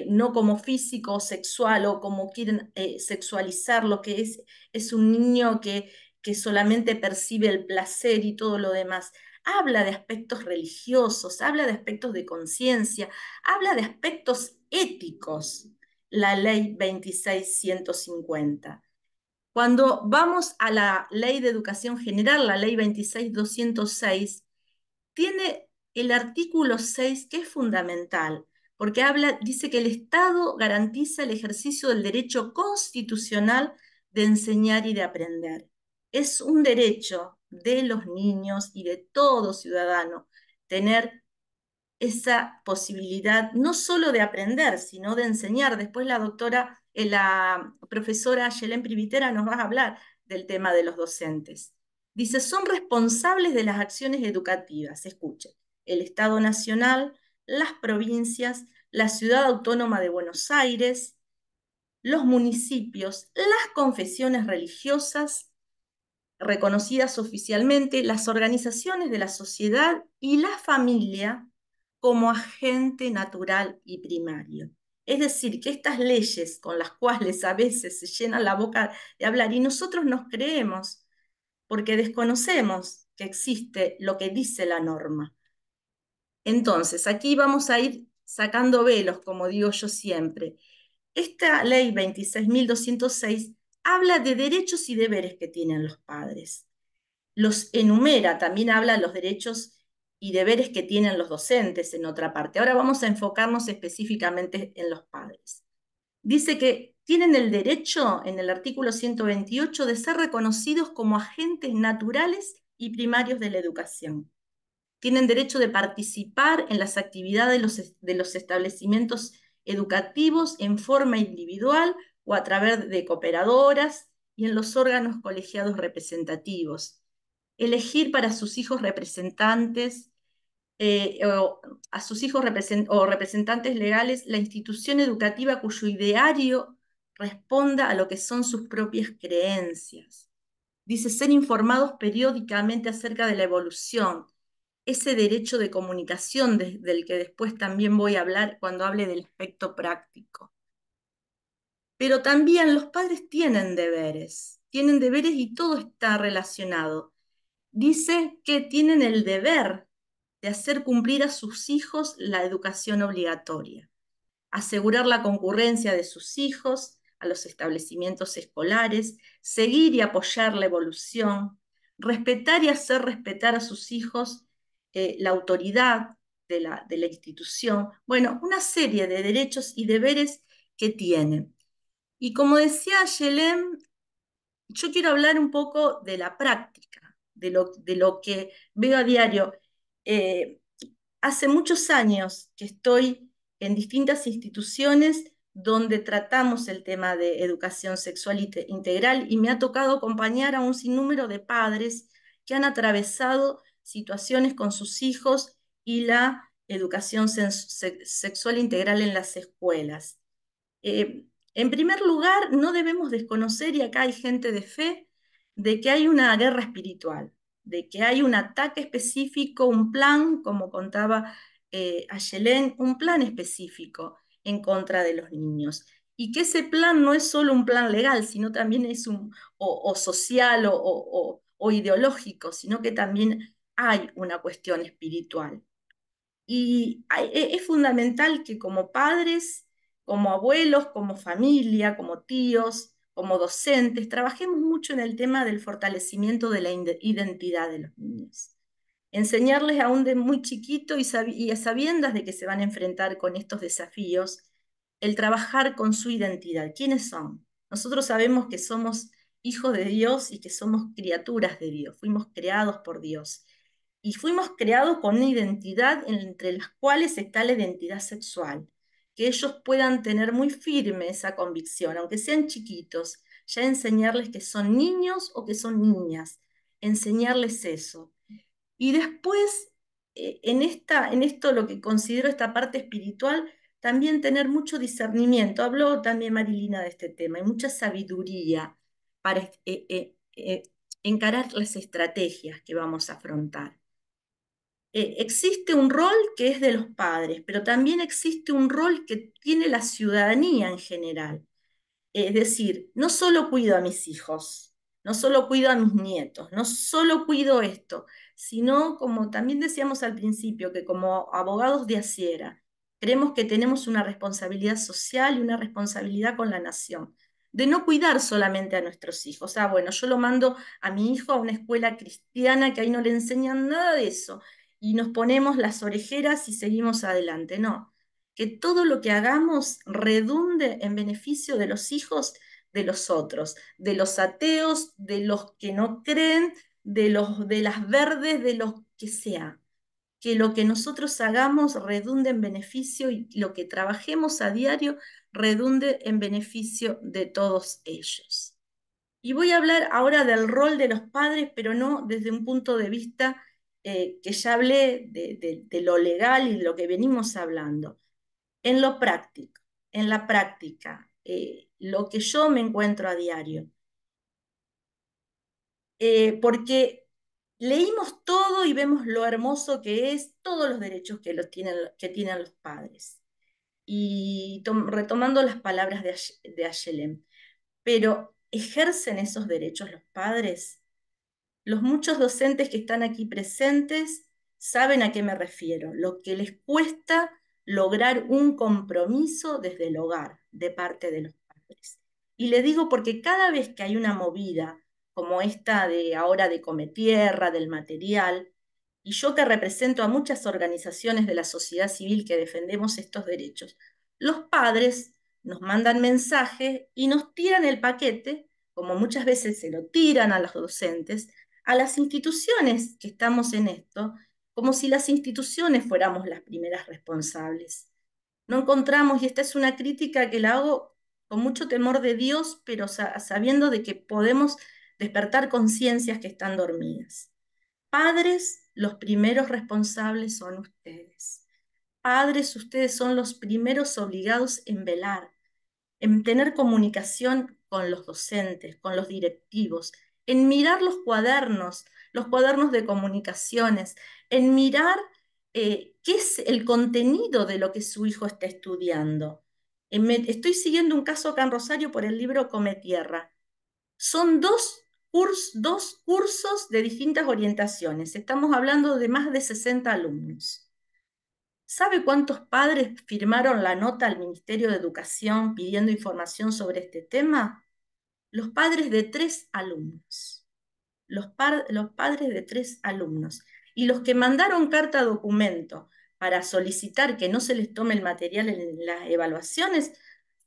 no como físico o sexual o como quieren sexualizarlo, que es un niño que solamente percibe el placer y todo lo demás. Habla de aspectos religiosos, habla de aspectos de conciencia, habla de aspectos éticos, la ley 26.150. Cuando vamos a la ley de educación general, la ley 26.206, tiene el artículo 6 que es fundamental, porque dice que el Estado garantiza el ejercicio del derecho constitucional de enseñar y de aprender. Es un derecho de los niños y de todo ciudadano tener esa posibilidad no solo de aprender, sino de enseñar. Después la profesora Yelén Privitera nos va a hablar del tema de los docentes. Dice, son responsables de las acciones educativas, escuchen, el Estado Nacional, las provincias, la Ciudad Autónoma de Buenos Aires, los municipios, las confesiones religiosas reconocidas oficialmente, las organizaciones de la sociedad y la familia como agente natural y primario. Es decir, que estas leyes con las cuales a veces se llenan la boca de hablar y nosotros nos creemos porque desconocemos que existe lo que dice la norma. Entonces, aquí vamos a ir sacando velos, como digo yo siempre. Esta ley 26.206 habla de derechos y deberes que tienen los padres. Los enumera, también habla de los derechos y deberes que tienen los docentes en otra parte. Ahora vamos a enfocarnos específicamente en los padres. Dice que tienen el derecho, en el artículo 128, de ser reconocidos como agentes naturales y primarios de la educación. Tienen derecho de participar en las actividades de los establecimientos educativos en forma individual o a través de cooperadoras y en los órganos colegiados representativos. Elegir para sus hijos representantes o a sus hijos o representantes legales la institución educativa cuyo ideario responda a lo que son sus propias creencias. Dice, ser informados periódicamente acerca de la evolución, ese derecho de comunicación del que después también voy a hablar cuando hable del aspecto práctico. Pero también los padres tienen deberes y todo está relacionado. Dice que tienen el deber de hacer cumplir a sus hijos la educación obligatoria, asegurar la concurrencia de sus hijos a los establecimientos escolares, seguir y apoyar la evolución, respetar y hacer respetar a sus hijos la autoridad de la institución. Bueno, una serie de derechos y deberes que tienen. Y como decía Yelem, yo quiero hablar un poco de la práctica, de lo que veo a diario. Eh, Hace muchos años que estoy en distintas instituciones donde tratamos el tema de educación sexual integral y me ha tocado acompañar a un sinnúmero de padres que han atravesado situaciones con sus hijos y la educación sexual integral en las escuelas. En primer lugar, no debemos desconocer, y acá hay gente de fe, de que hay una guerra espiritual, de que hay un ataque específico, un plan, como contaba Ayelén, un plan específico en contra de los niños. Y que ese plan no es solo un plan legal, sino también es o social o ideológico, sino que también hay una cuestión espiritual. Y es fundamental que como padres, como abuelos, como familia, como tíos, como docentes, trabajemos mucho en el tema del fortalecimiento de la identidad de los niños. Enseñarles aún de muy chiquito y a sabiendas de que se van a enfrentar con estos desafíos, el trabajar con su identidad. ¿Quiénes son? Nosotros sabemos que somos hijos de Dios y que somos criaturas de Dios, fuimos creados por Dios. Y fuimos creados con una identidad entre las cuales está la identidad sexual, que ellos puedan tener muy firme esa convicción, aunque sean chiquitos, ya enseñarles que son niños o que son niñas, enseñarles eso. Y después, en esto lo que considero esta parte espiritual, también tener mucho discernimiento. Habló también Marilina de este tema, y mucha sabiduría para encarar las estrategias que vamos a afrontar. Existe un rol que es de los padres, pero también existe un rol que tiene la ciudadanía en general. Es decir, no solo cuido a mis hijos, no solo cuido a mis nietos, no solo cuido esto, sino como también decíamos al principio, que como abogados de Asiera, creemos que tenemos una responsabilidad social y una responsabilidad con la nación, de no cuidar solamente a nuestros hijos. Bueno, yo lo mando a mi hijo a una escuela cristiana que ahí no le enseñan nada de eso, y nos ponemos las orejeras y seguimos adelante. No, que todo lo que hagamos redunde en beneficio de los hijos de los otros, de los ateos, de los que no creen, de las verdes, de los que sea. Que lo que nosotros hagamos redunde en beneficio y lo que trabajemos a diario redunde en beneficio de todos ellos. Y voy a hablar ahora del rol de los padres, pero no desde un punto de vista que ya hablé de lo legal y de lo que venimos hablando. En lo práctico, en la práctica, lo que yo me encuentro a diario. Porque leímos todo y vemos lo hermoso que es, todos los derechos que tienen los padres. Y retomando las palabras de Ayelem, pero ¿ejercen esos derechos los padres? Los muchos docentes que están aquí presentes saben a qué me refiero, lo que les cuesta lograr un compromiso desde el hogar de parte de los padres. Y le digo porque cada vez que hay una movida como esta de ahora de Cometierra, del material, y yo que represento a muchas organizaciones de la sociedad civil que defendemos estos derechos, los padres nos mandan mensajes y nos tiran el paquete, como muchas veces se lo tiran a los docentes, a las instituciones que estamos en esto, como si las instituciones fuéramos las primeras responsables. No encontramos, y esta es una crítica que la hago con mucho temor de Dios, pero sabiendo de que podemos despertar conciencias que están dormidas. Padres, los primeros responsables son ustedes. Padres, ustedes son los primeros obligados en velar, en tener comunicación con los docentes, con los directivos, en mirar los cuadernos de comunicaciones, en mirar qué es el contenido de lo que su hijo está estudiando. Estoy siguiendo un caso acá en Rosario por el libro Come Tierra. Son dos cursos de distintas orientaciones. Estamos hablando de más de 60 alumnos. ¿Sabe cuántos padres firmaron la nota al Ministerio de Educación pidiendo información sobre este tema? Los padres de 3 alumnos. Los padres de 3 alumnos. Y los que mandaron carta documento para solicitar que no se les tome el material en las evaluaciones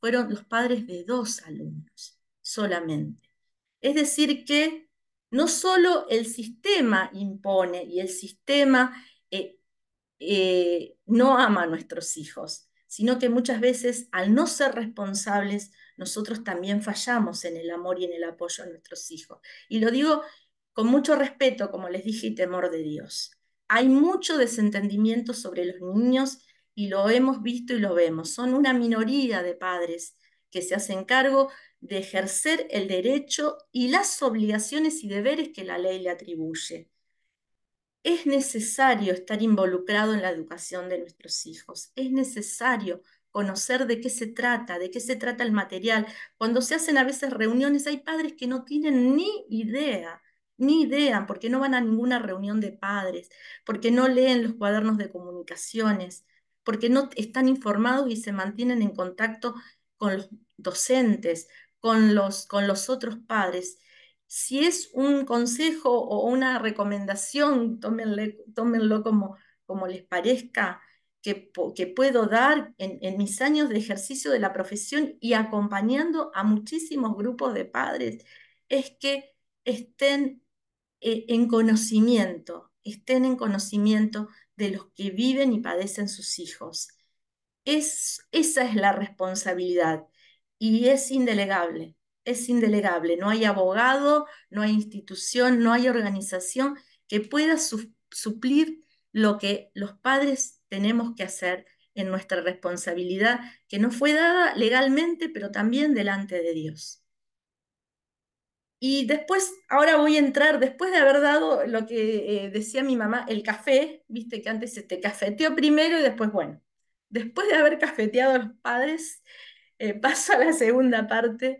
fueron los padres de 2 alumnos solamente. Es decir que no solo el sistema impone y el sistema no ama a nuestros hijos, sino que muchas veces al no ser responsables, nosotros también fallamos en el amor y en el apoyo a nuestros hijos. Y lo digo con mucho respeto, como les dije, y temor de Dios. Hay mucho desentendimiento sobre los niños y lo hemos visto y lo vemos. Son una minoría de padres que se hacen cargo de ejercer el derecho y las obligaciones y deberes que la ley le atribuye. Es necesario estar involucrado en la educación de nuestros hijos. Es necesario conocer de qué se trata el material. Cuando se hacen a veces reuniones, hay padres que no tienen ni idea, porque no van a ninguna reunión de padres, porque no leen los cuadernos de comunicaciones, porque no están informados y se mantienen en contacto con los docentes, con los otros padres. Si es un consejo o una recomendación, tómenlo como les parezca, que puedo dar en mis años de ejercicio de la profesión y acompañando a muchísimos grupos de padres, es que estén estén en conocimiento de los que viven y padecen sus hijos. Esa es la responsabilidad y es indelegable. No hay abogado, no hay institución, no hay organización que pueda suplir lo que los padres tenemos que hacer en nuestra responsabilidad, que nos fue dada legalmente, pero también delante de Dios. Y después, ahora voy a entrar, después de haber dado lo que decía mi mamá, el café, viste que antes se te cafeteó primero y después, bueno, después de haber cafeteado a los padres, paso a la segunda parte,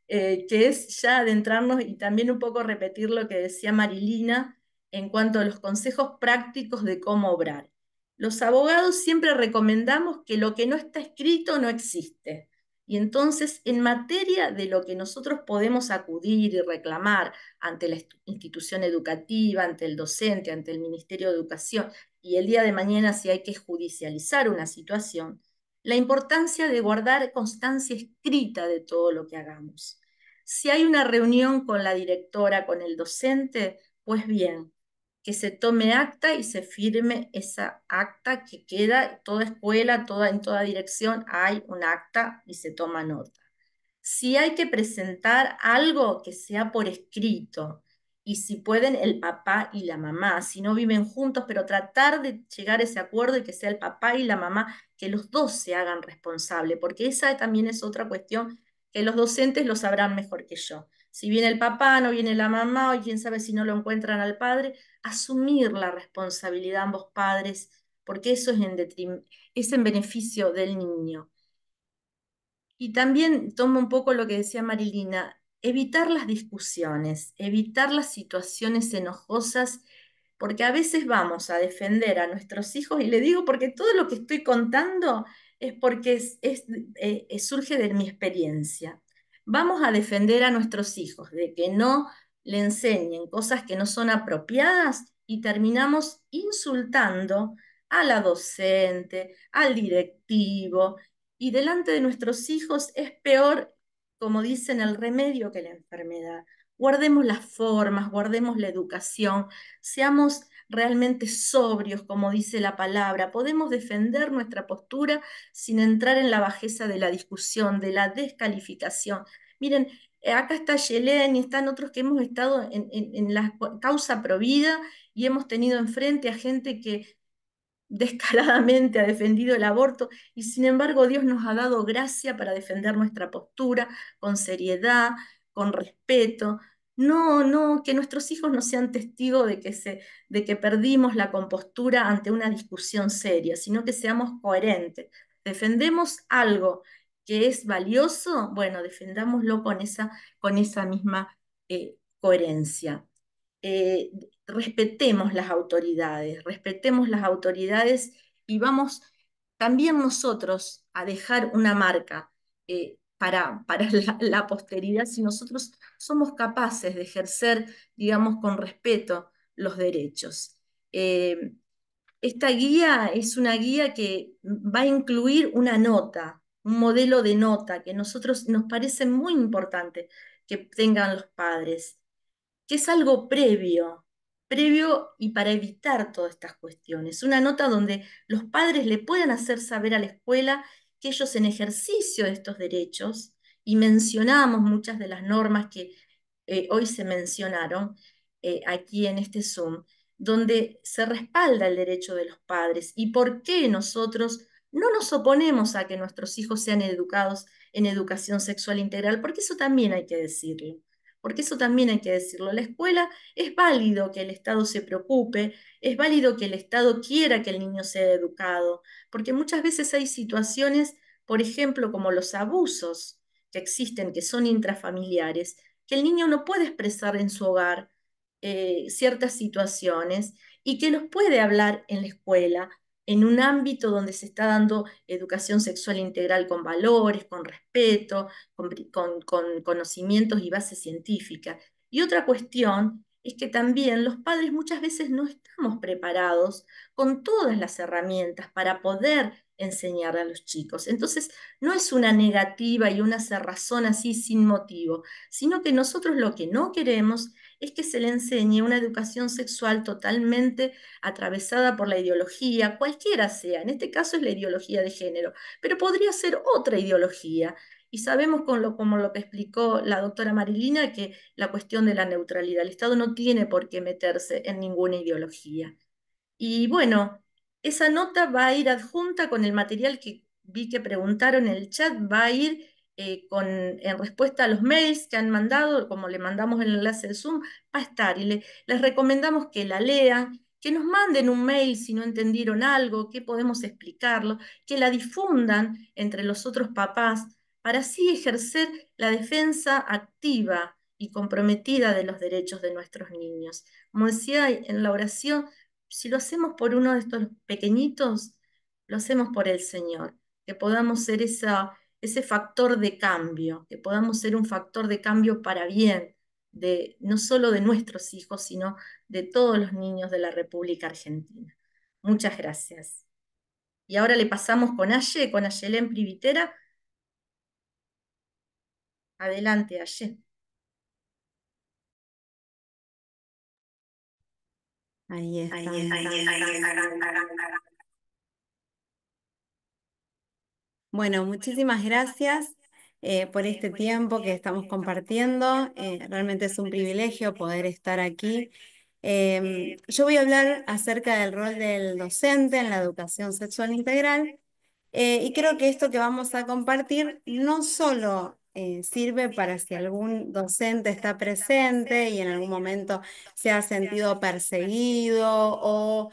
que es ya adentrarnos y también un poco repetir lo que decía Marilina en cuanto a los consejos prácticos de cómo obrar. Los abogados siempre recomendamos que lo que no está escrito no existe. Y entonces, en materia de lo que nosotros podemos acudir y reclamar ante la institución educativa, ante el docente, ante el Ministerio de Educación, y el día de mañana si hay que judicializar una situación, la importancia de guardar constancia escrita de todo lo que hagamos. Si hay una reunión con la directora, con el docente, pues bien, que se tome acta y se firme esa acta que queda, toda escuela, en toda dirección hay un acta y se toma nota. Si hay que presentar algo que sea por escrito, y si pueden el papá y la mamá, si no viven juntos, pero tratar de llegar a ese acuerdo y que sea el papá y la mamá, que los dos se hagan responsables, porque esa también es otra cuestión que los docentes lo sabrán mejor que yo. Si viene el papá, no viene la mamá, o quién sabe si no lo encuentran al padre, asumir la responsabilidad ambos padres, porque eso es en beneficio del niño. Y también tomo un poco lo que decía Marilina, evitar las discusiones, evitar las situaciones enojosas, porque a veces vamos a defender a nuestros hijos, y le digo porque todo lo que estoy contando es porque surge de mi experiencia. Vamos a defender a nuestros hijos de que no le enseñen cosas que no son apropiadas y terminamos insultando a la docente, al directivo, y delante de nuestros hijos es peor, como dicen, el remedio que la enfermedad. Guardemos las formas, guardemos la educación, seamos realmente sobrios, como dice la palabra. Podemos defender nuestra postura sin entrar en la bajeza de la discusión, de la descalificación. Miren, acá está Yelén y están otros que hemos estado en la causa Provida y hemos tenido enfrente a gente que descaradamente ha defendido el aborto y sin embargo Dios nos ha dado gracia para defender nuestra postura con seriedad, con respeto. No, no, que nuestros hijos no sean testigos de que perdimos la compostura ante una discusión seria, sino que seamos coherentes. Defendemos algo que es valioso, bueno, defendámoslo con esa misma coherencia. eh, respetemos las autoridades y vamos también nosotros a dejar una marca para la posteridad si nosotros somos capaces de ejercer, digamos, con respeto los derechos. Eh, Esta guía es una guía que va a incluir una nota, un modelo de nota que a nosotros nos parece muy importante que tengan los padres, que es algo previo y para evitar todas estas cuestiones. Una nota donde los padres le puedan hacer saber a la escuela que ellos en ejercicio de estos derechos, y mencionamos muchas de las normas que hoy se mencionaron aquí en este Zoom, donde se respalda el derecho de los padres y por qué nosotros no nos oponemos a que nuestros hijos sean educados en educación sexual integral, porque eso también hay que decirlo. Porque eso también hay que decirlo. La escuela es válido que el Estado se preocupe, es válido que el Estado quiera que el niño sea educado, porque muchas veces hay situaciones, por ejemplo, como los abusos que existen, que son intrafamiliares, que el niño no puede expresar en su hogar ciertas situaciones y que los puede hablar en la escuela, en un ámbito donde se está dando educación sexual integral con valores, con respeto, con conocimientos y base científica. Y otra cuestión es que también los padres muchas veces no estamos preparados con todas las herramientas para poder enseñar a los chicos. Entonces, no es una negativa y una cerrazón así sin motivo, sino que nosotros lo que no queremos es que se le enseñe una educación sexual totalmente atravesada por la ideología, cualquiera sea, en este caso es la ideología de género, pero podría ser otra ideología. Y sabemos como lo que explicó la doctora Marilina, que la cuestión de la neutralidad, el Estado no tiene por qué meterse en ninguna ideología. Y bueno, esa nota va a ir adjunta con el material que vi que preguntaron en el chat, va a ir en respuesta a los mails que han mandado, como le mandamos el enlace de Zoom, va a estar. Y les recomendamos que la lean, que nos manden un mail si no entendieron algo, que podemos explicarlo, que la difundan entre los otros papás, para así ejercer la defensa activa y comprometida de los derechos de nuestros niños. Como decía en la oración, si lo hacemos por uno de estos pequeñitos, lo hacemos por el Señor, que podamos ser ese factor de cambio, que podamos ser un factor de cambio para bien, no solo de nuestros hijos, sino de todos los niños de la República Argentina. Muchas gracias. Y ahora le pasamos con Ayelén Privitera. Adelante, Ayé. Ahí está. Bueno, muchísimas gracias por este tiempo que estamos compartiendo. Realmente es un privilegio poder estar aquí. Yo voy a hablar acerca del rol del docente en la educación sexual integral. Y creo que esto que vamos a compartir no solo sirve para si algún docente está presente y en algún momento se ha sentido perseguido o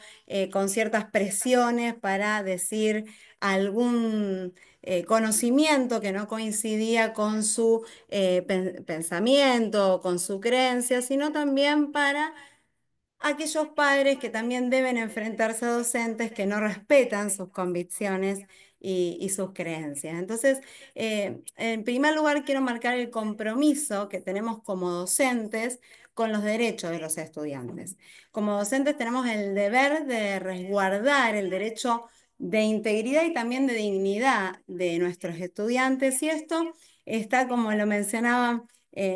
con ciertas presiones para decir algún conocimiento que no coincidía con su pensamiento o con su creencia, sino también para aquellos padres que también deben enfrentarse a docentes que no respetan sus convicciones y sus creencias. Entonces, en primer lugar, quiero marcar el compromiso que tenemos como docentes con los derechos de los estudiantes. Como docentes tenemos el deber de resguardar el derecho de integridad y también de dignidad de nuestros estudiantes, y esto está, como lo mencionaban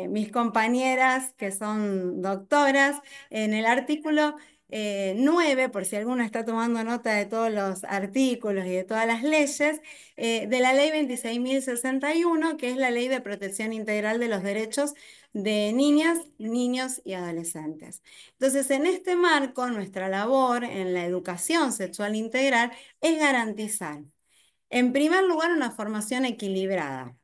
mis compañeras que son doctoras, en el artículo 9, por si alguno está tomando nota de todos los artículos y de todas las leyes, de la ley 26.061, que es la Ley de Protección Integral de los Derechos de Niñas, Niños y Adolescentes. Entonces, en este marco, nuestra labor en la educación sexual integral es garantizar, en primer lugar, una formación equilibrada,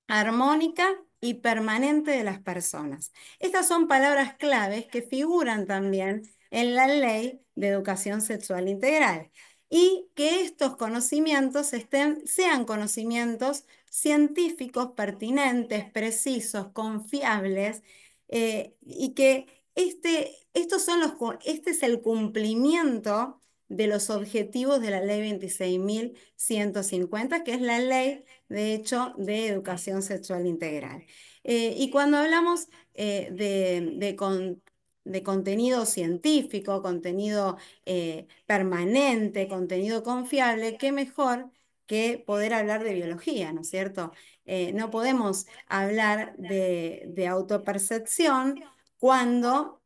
armónica y permanente de las personas. Estas son palabras claves que figuran también en la Ley de Educación Sexual Integral y que estos conocimientos sean conocimientos científicos, pertinentes, precisos, confiables, y que este es el cumplimiento de los objetivos de la Ley 26.150, que es la ley, de hecho, de educación sexual integral. Y cuando hablamos de contenido científico, contenido permanente, contenido confiable, qué mejor que poder hablar de biología, ¿no es cierto? No podemos hablar de autopercepción cuando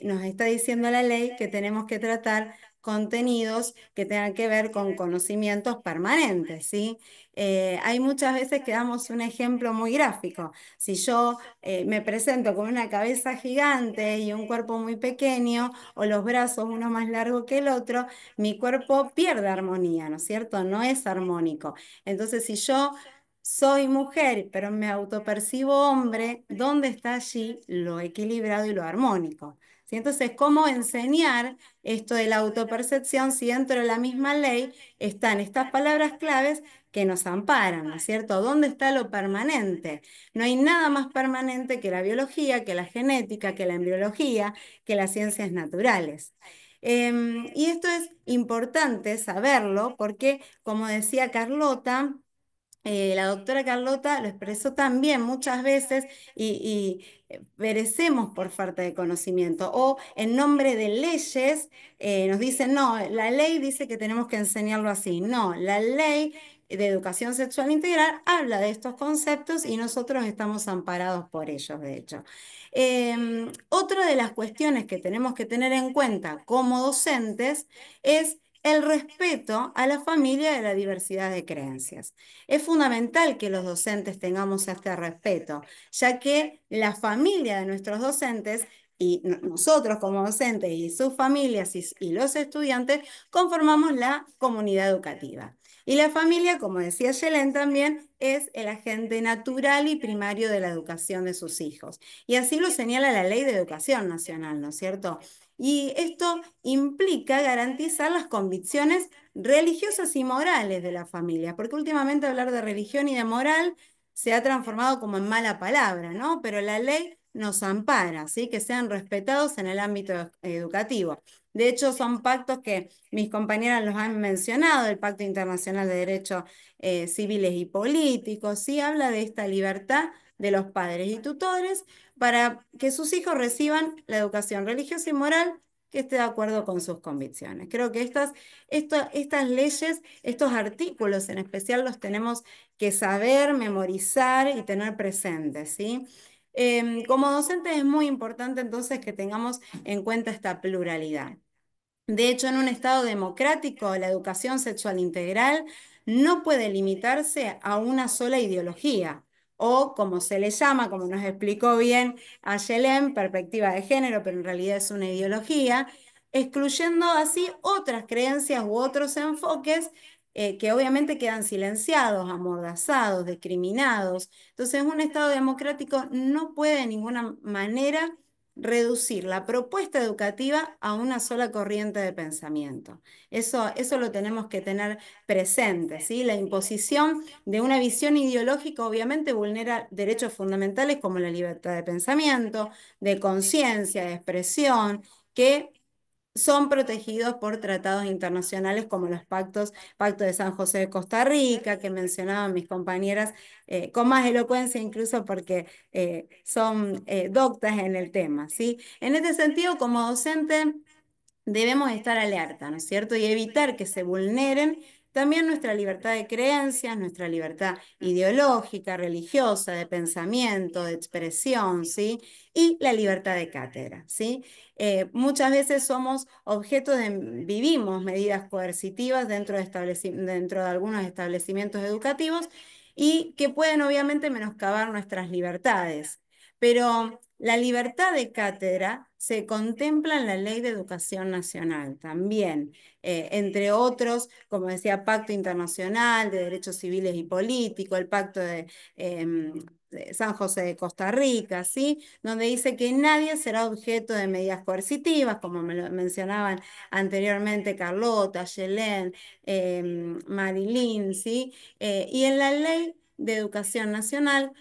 nos está diciendo la ley que tenemos que tratar contenidos que tengan que ver con conocimientos permanentes, ¿sí? Hay muchas veces que damos un ejemplo muy gráfico. Si yo me presento con una cabeza gigante y un cuerpo muy pequeño, o los brazos uno más largo que el otro, mi cuerpo pierde armonía, ¿no es cierto? No es armónico. Entonces, si yo soy mujer, pero me autopercibo hombre, ¿dónde está allí lo equilibrado y lo armónico? ¿Sí? Entonces, ¿cómo enseñar esto de la autopercepción si dentro de la misma ley están estas palabras claves que nos amparan, ¿no es cierto? ¿Dónde está lo permanente? No hay nada más permanente que la biología, que la genética, que la embriología, que las ciencias naturales. Y esto es importante saberlo porque, como decía Carlota, la doctora Carlota lo expresó también muchas veces y perecemos por falta de conocimiento. O en nombre de leyes nos dicen, no, la ley dice que tenemos que enseñarlo así. No, la ley de educación sexual integral habla de estos conceptos y nosotros estamos amparados por ellos, de hecho. Otra de las cuestiones que tenemos que tener en cuenta como docentes es el respeto a la familia y a la diversidad de creencias. Es fundamental que los docentes tengamos este respeto, ya que la familia de nuestros docentes y nosotros como docentes y sus familias y los estudiantes conformamos la comunidad educativa. Y la familia, como decía Yelén también, es el agente natural y primario de la educación de sus hijos. Y así lo señala la Ley de Educación Nacional, ¿no es cierto? Y esto implica garantizar las convicciones religiosas y morales de la familia, porque últimamente hablar de religión y de moral se ha transformado como en mala palabra, ¿no? Pero la ley nos ampara, ¿sí? Que sean respetados en el ámbito educativo. De hecho, son pactos que mis compañeras los han mencionado, el Pacto Internacional de Derechos Civiles y Políticos, ¿sí? Habla de esta libertad de los padres y tutores para que sus hijos reciban la educación religiosa y moral que esté de acuerdo con sus convicciones. Creo que estas leyes, estos artículos en especial los tenemos que saber, memorizar y tener presentes, ¿sí? Como docentes es muy importante entonces que tengamos en cuenta esta pluralidad. De hecho, en un Estado democrático, la educación sexual integral no puede limitarse a una sola ideología, o como se le llama, como nos explicó bien Ayelén, perspectiva de género, pero en realidad es una ideología, excluyendo así otras creencias u otros enfoques que obviamente quedan silenciados, amordazados, discriminados. Entonces, un Estado democrático no puede de ninguna manera reducir la propuesta educativa a una sola corriente de pensamiento. Eso lo tenemos que tener presente, ¿sí? La imposición de una visión ideológica obviamente vulnera derechos fundamentales como la libertad de pensamiento, de conciencia, de expresión, que son protegidos por tratados internacionales como los Pacto de San José de Costa Rica, que mencionaban mis compañeras con más elocuencia incluso porque son doctas en el tema, ¿sí? En este sentido, como docente, debemos estar alerta, ¿no es cierto? Y evitar que se vulneren también nuestra libertad de creencias, nuestra libertad ideológica, religiosa, de pensamiento, de expresión, ¿sí? Y la libertad de cátedra, ¿sí? Muchas veces somos objeto vivimos medidas coercitivas dentro de algunos establecimientos educativos y que pueden obviamente menoscabar nuestras libertades. Pero la libertad de cátedra se contempla en la Ley de Educación Nacional también, entre otros, como decía, Pacto Internacional de Derechos Civiles y Políticos, el Pacto de San José de Costa Rica, ¿sí? Donde dice que nadie será objeto de medidas coercitivas, como me lo mencionaban anteriormente Carlota, Yelén, Marilyn, ¿sí? Y en la Ley de Educación Nacional,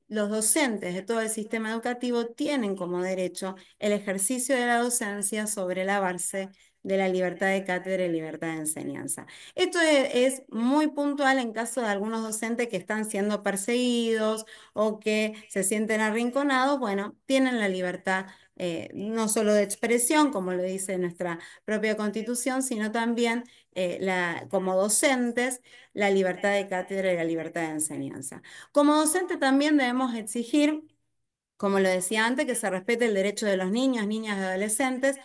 los docentes de todo el sistema educativo tienen como derecho el ejercicio de la docencia sobre la base de la libertad de cátedra y libertad de enseñanza. Esto es muy puntual en caso de algunos docentes que están siendo perseguidos o que se sienten arrinconados, bueno, tienen la libertad no solo de expresión, como lo dice nuestra propia Constitución, sino también como docentes, la libertad de cátedra y la libertad de enseñanza. Como docente también debemos exigir, como lo decía antes, que se respete el derecho de los niños, niñas y adolescentes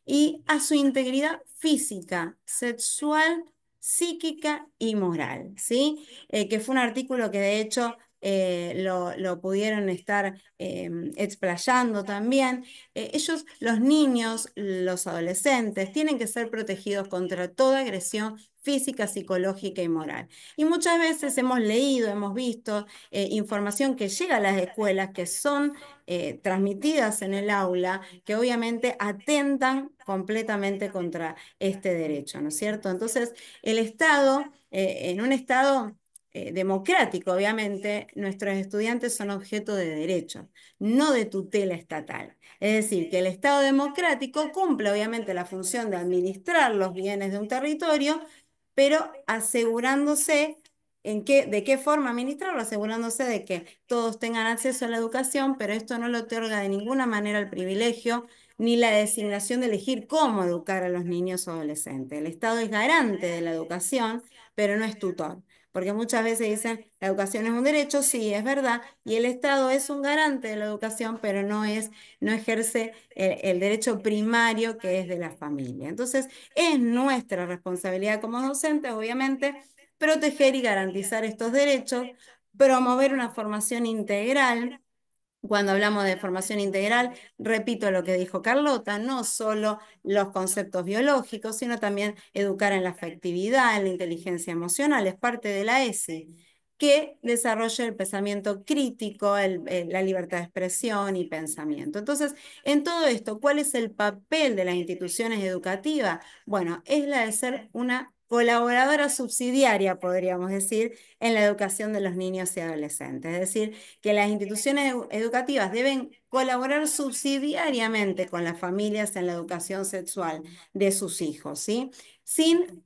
y a su integridad física, sexual, psíquica y moral, ¿sí? Que fue un artículo que de hecho lo pudieron estar explayando también. Ellos, los niños, los adolescentes, tienen que ser protegidos contra toda agresión física, psicológica y moral. Y muchas veces hemos leído, hemos visto información que llega a las escuelas que son transmitidas en el aula, que obviamente atentan completamente contra este derecho, ¿no es cierto? Entonces, el Estado, en un Estado democrático, obviamente, nuestros estudiantes son objeto de derechos, no de tutela estatal. Es decir, que el Estado democrático cumple obviamente la función de administrar los bienes de un territorio, pero asegurándose de qué forma administrarlo, asegurándose de que todos tengan acceso a la educación, pero esto no le otorga de ninguna manera el privilegio ni la designación de elegir cómo educar a los niños o adolescentes. El Estado es garante de la educación, pero no es tutor. Porque muchas veces dicen, la educación es un derecho, sí, es verdad, y el Estado es un garante de la educación, pero no ejerce el derecho primario que es de la familia. Entonces, es nuestra responsabilidad como docentes, obviamente, proteger y garantizar estos derechos, promover una formación integral. Cuando hablamos de formación integral, repito lo que dijo Carlota, no solo los conceptos biológicos, sino también educar en la afectividad, en la inteligencia emocional, es parte de la ESI, que desarrolla el pensamiento crítico, la libertad de expresión y pensamiento. Entonces, en todo esto, ¿cuál es el papel de las instituciones educativas? Bueno, es la de ser una colaboradora subsidiaria, podríamos decir, en la educación de los niños y adolescentes. Es decir, que las instituciones educativas deben colaborar subsidiariamente con las familias en la educación sexual de sus hijos, ¿sí? Sin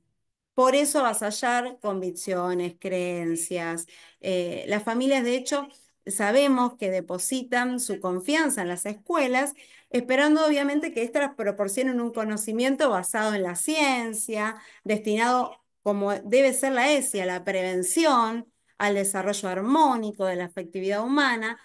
por eso avasallar convicciones, creencias. Las familias, de hecho, sabemos que depositan su confianza en las escuelas, esperando obviamente que éstas proporcionen un conocimiento basado en la ciencia, destinado, como debe ser la ESI, a la prevención, al desarrollo armónico de la afectividad humana.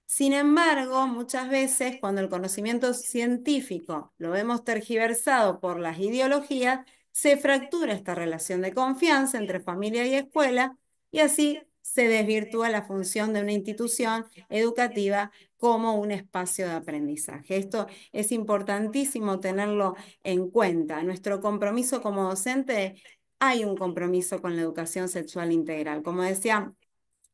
Sin embargo, muchas veces cuando el conocimiento científico lo vemos tergiversado por las ideologías, se fractura esta relación de confianza entre familia y escuela y así se desvirtúa la función de una institución educativa como un espacio de aprendizaje. Esto es importantísimo tenerlo en cuenta. Nuestro compromiso como docente, hay un compromiso con la educación sexual integral. Como decía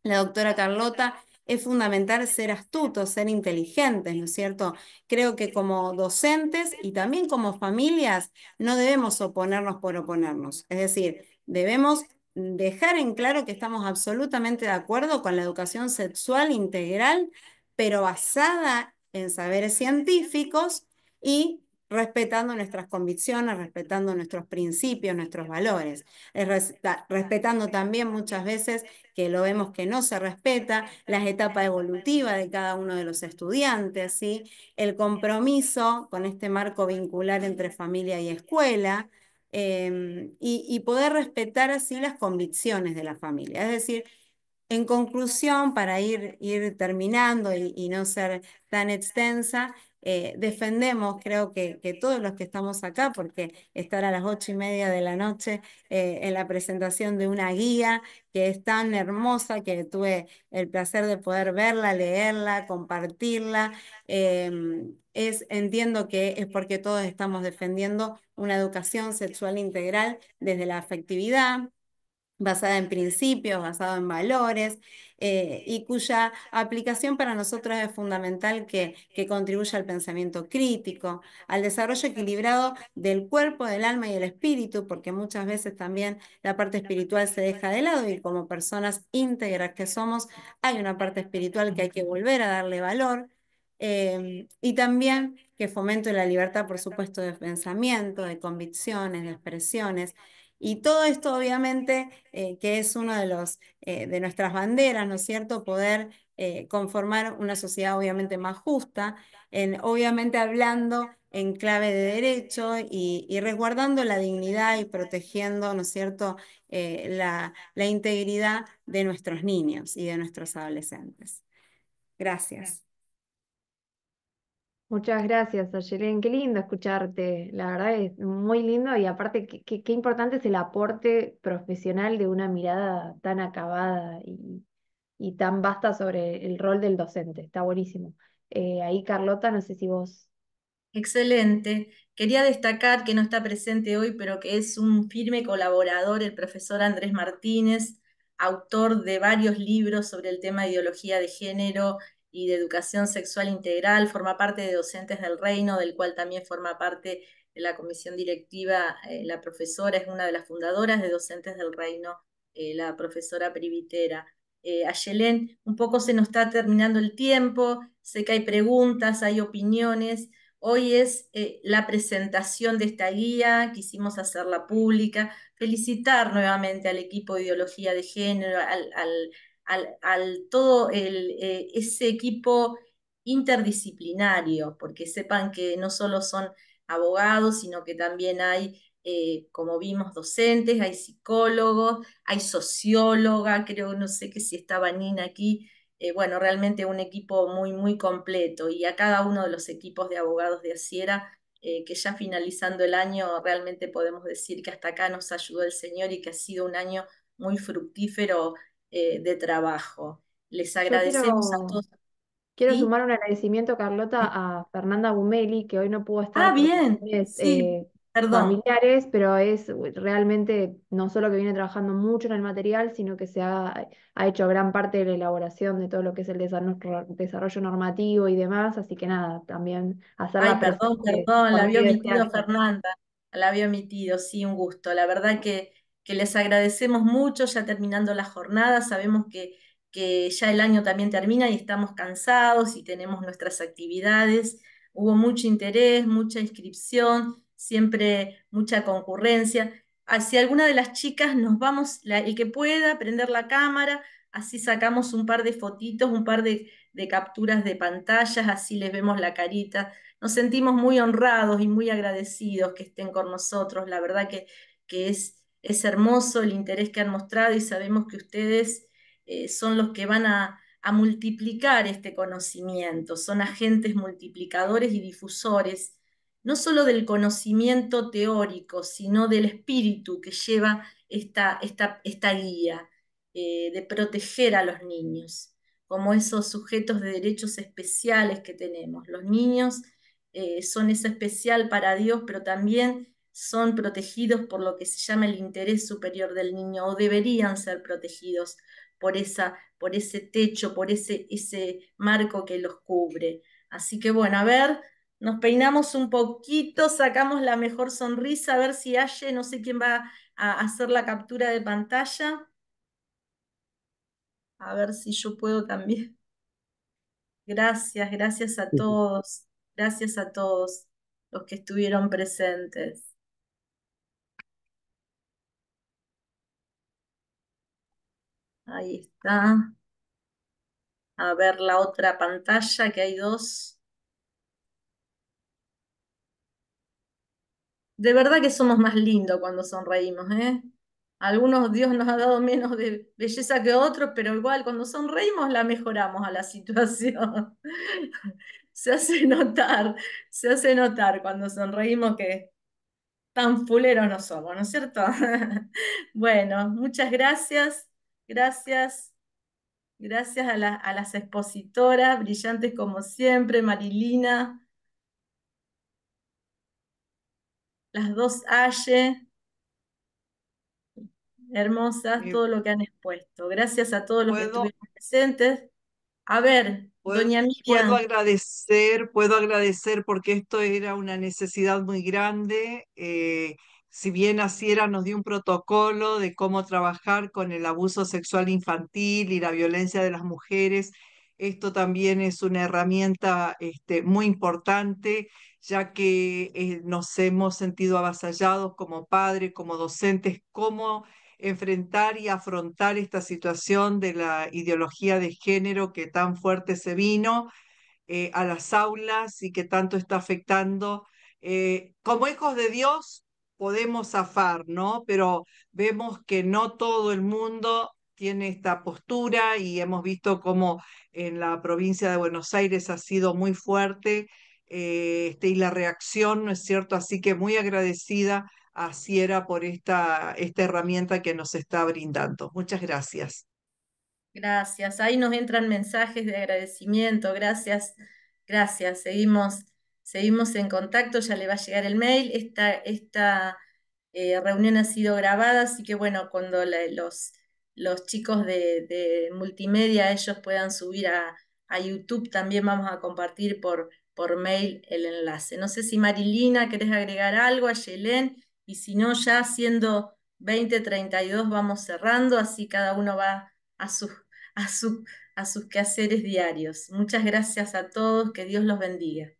la doctora Carlota, es fundamental ser astutos, ser inteligentes, ¿no es cierto? Creo que como docentes y también como familias no debemos oponernos por oponernos. Es decir, debemos dejar en claro que estamos absolutamente de acuerdo con la educación sexual integral, pero basada en saberes científicos y respetando nuestras convicciones, respetando nuestros principios, nuestros valores, respetando también muchas veces que lo vemos que no se respeta, las etapas evolutivas de cada uno de los estudiantes, ¿sí? El compromiso con este marco vincular entre familia y escuela, y poder respetar así las convicciones de la familia. Es decir, en conclusión, para ir terminando y no ser tan extensa, defendemos, creo que todos los que estamos acá, porque estar a las 8:30 de la noche en la presentación de una guía que es tan hermosa, que tuve el placer de poder verla, leerla, compartirla, entiendo que es porque todos estamos defendiendo una educación sexual integral desde la afectividad, basada en principios, basado en valores, y cuya aplicación para nosotros es fundamental que contribuya al pensamiento crítico, al desarrollo equilibrado del cuerpo, del alma y el espíritu, porque muchas veces también la parte espiritual se deja de lado y como personas íntegras que somos, hay una parte espiritual que hay que volver a darle valor. Y también que fomente la libertad, por supuesto, de pensamiento, de convicciones, de expresiones. Y todo esto, obviamente, que es uno de nuestras banderas, ¿no es cierto? Poder conformar una sociedad obviamente más justa, obviamente hablando en clave de derecho y resguardando la dignidad y protegiendo, ¿no es cierto?, la integridad de nuestros niños y de nuestros adolescentes. Gracias. Muchas gracias, Ayelen. Qué lindo escucharte. La verdad es muy lindo y aparte qué importante es el aporte profesional de una mirada tan acabada y tan vasta sobre el rol del docente. Está buenísimo. Ahí, Carlota, no sé si vos... Excelente. Quería destacar que no está presente hoy, pero que es un firme colaborador, el profesor Andrés Martínez, autor de varios libros sobre el tema de ideología de género y de educación sexual integral. Forma parte de Docentes del Reino, del cual también forma parte de la comisión directiva. La profesora es una de las fundadoras de Docentes del Reino, la profesora Privitera. Ayelén, un poco se nos está terminando el tiempo, sé que hay preguntas, hay opiniones. Hoy es la presentación de esta guía, quisimos hacerla pública, felicitar nuevamente al equipo de ideología de género, al todo ese equipo interdisciplinario, porque sepan que no solo son abogados, sino que también hay, como vimos, docentes, hay psicólogos, hay socióloga, creo, no sé que si estaba Nina aquí, bueno, realmente un equipo muy, muy completo y a cada uno de los equipos de abogados de Asiera, que ya finalizando el año realmente podemos decir que hasta acá nos ayudó el Señor y que ha sido un año muy fructífero de trabajo. Les Yo agradecemos a todos. quiero ¿Sí? sumar un agradecimiento, Carlota, a Fernanda Bumeli, que hoy no pudo Ah, estar por bien, cuestiones sí, perdón. familiares, pero es realmente no solo que viene trabajando mucho en el material, sino que ha hecho gran parte de la elaboración de todo lo que es el desarrollo normativo y demás. Así que nada, también Ay, hacerla perdón, presente perdón, la por había medio de este omitido acto. Fernanda, la había omitido, sí, un gusto. La verdad que les agradecemos mucho, ya terminando la jornada, sabemos que ya el año también termina y estamos cansados y tenemos nuestras actividades. Hubo mucho interés, mucha inscripción, siempre mucha concurrencia. Si alguna de las chicas nos vamos, el que pueda, prender la cámara, así sacamos un par de fotitos, un par de capturas de pantallas, así les vemos la carita. Nos sentimos muy honrados y muy agradecidos que estén con nosotros. La verdad que es hermoso el interés que han mostrado y sabemos que ustedes son los que van a multiplicar este conocimiento, son agentes multiplicadores y difusores, no solo del conocimiento teórico, sino del espíritu que lleva esta guía, de proteger a los niños como esos sujetos de derechos especiales que tenemos. Los niños son eso especial para Dios, pero también son protegidos por lo que se llama el interés superior del niño, o deberían ser protegidos por ese techo, por ese marco que los cubre. Así que bueno, a ver, nos peinamos un poquito, sacamos la mejor sonrisa, a ver si Aye, no sé quién va a hacer la captura de pantalla. A ver si yo puedo también. Gracias, gracias a todos los que estuvieron presentes. Ahí está. A ver la otra pantalla, que hay dos. de verdad que somos más lindos cuando sonreímos, ¿eh? Algunos Dios nos ha dado menos de belleza que otros, pero igual cuando sonreímos la mejoramos a la situación. Se hace notar, se hace notar cuando sonreímos que tan fuleros no somos, ¿no es cierto? Bueno, muchas gracias, gracias, gracias a las expositoras, brillantes como siempre, Marilina, las dos Aye, hermosas, Eh, todo lo que han expuesto. Gracias a todos los que puedo, estuvieron presentes. A ver, puedo, doña puedo Miriam, puedo agradecer porque esto era una necesidad muy grande. Si bien Asiera nos dio un protocolo de cómo trabajar con el abuso sexual infantil y la violencia de las mujeres, esto también es una herramienta muy importante, ya que nos hemos sentido avasallados como padres, como docentes, cómo enfrentar y afrontar esta situación de la ideología de género que tan fuerte se vino a las aulas y que tanto está afectando. Como hijos de Dios podemos zafar, ¿no? Pero vemos que no todo el mundo tiene esta postura y hemos visto cómo en la provincia de Buenos Aires ha sido muy fuerte y la reacción, ¿no es cierto? Así que muy agradecida a Ciera por esta herramienta que nos está brindando. Muchas gracias. gracias. Ahí nos entran mensajes de agradecimiento, gracias, gracias. Seguimos en contacto, ya le va a llegar el mail. Esta reunión ha sido grabada, así que bueno, cuando los chicos de multimedia ellos puedan subir a YouTube, también vamos a compartir por mail el enlace. No sé si Marilina, querés agregar algo, a Yelén, y si no, ya siendo 20:32 vamos cerrando, así cada uno va a sus, a su- a sus quehaceres diarios. Muchas gracias a todos, que Dios los bendiga.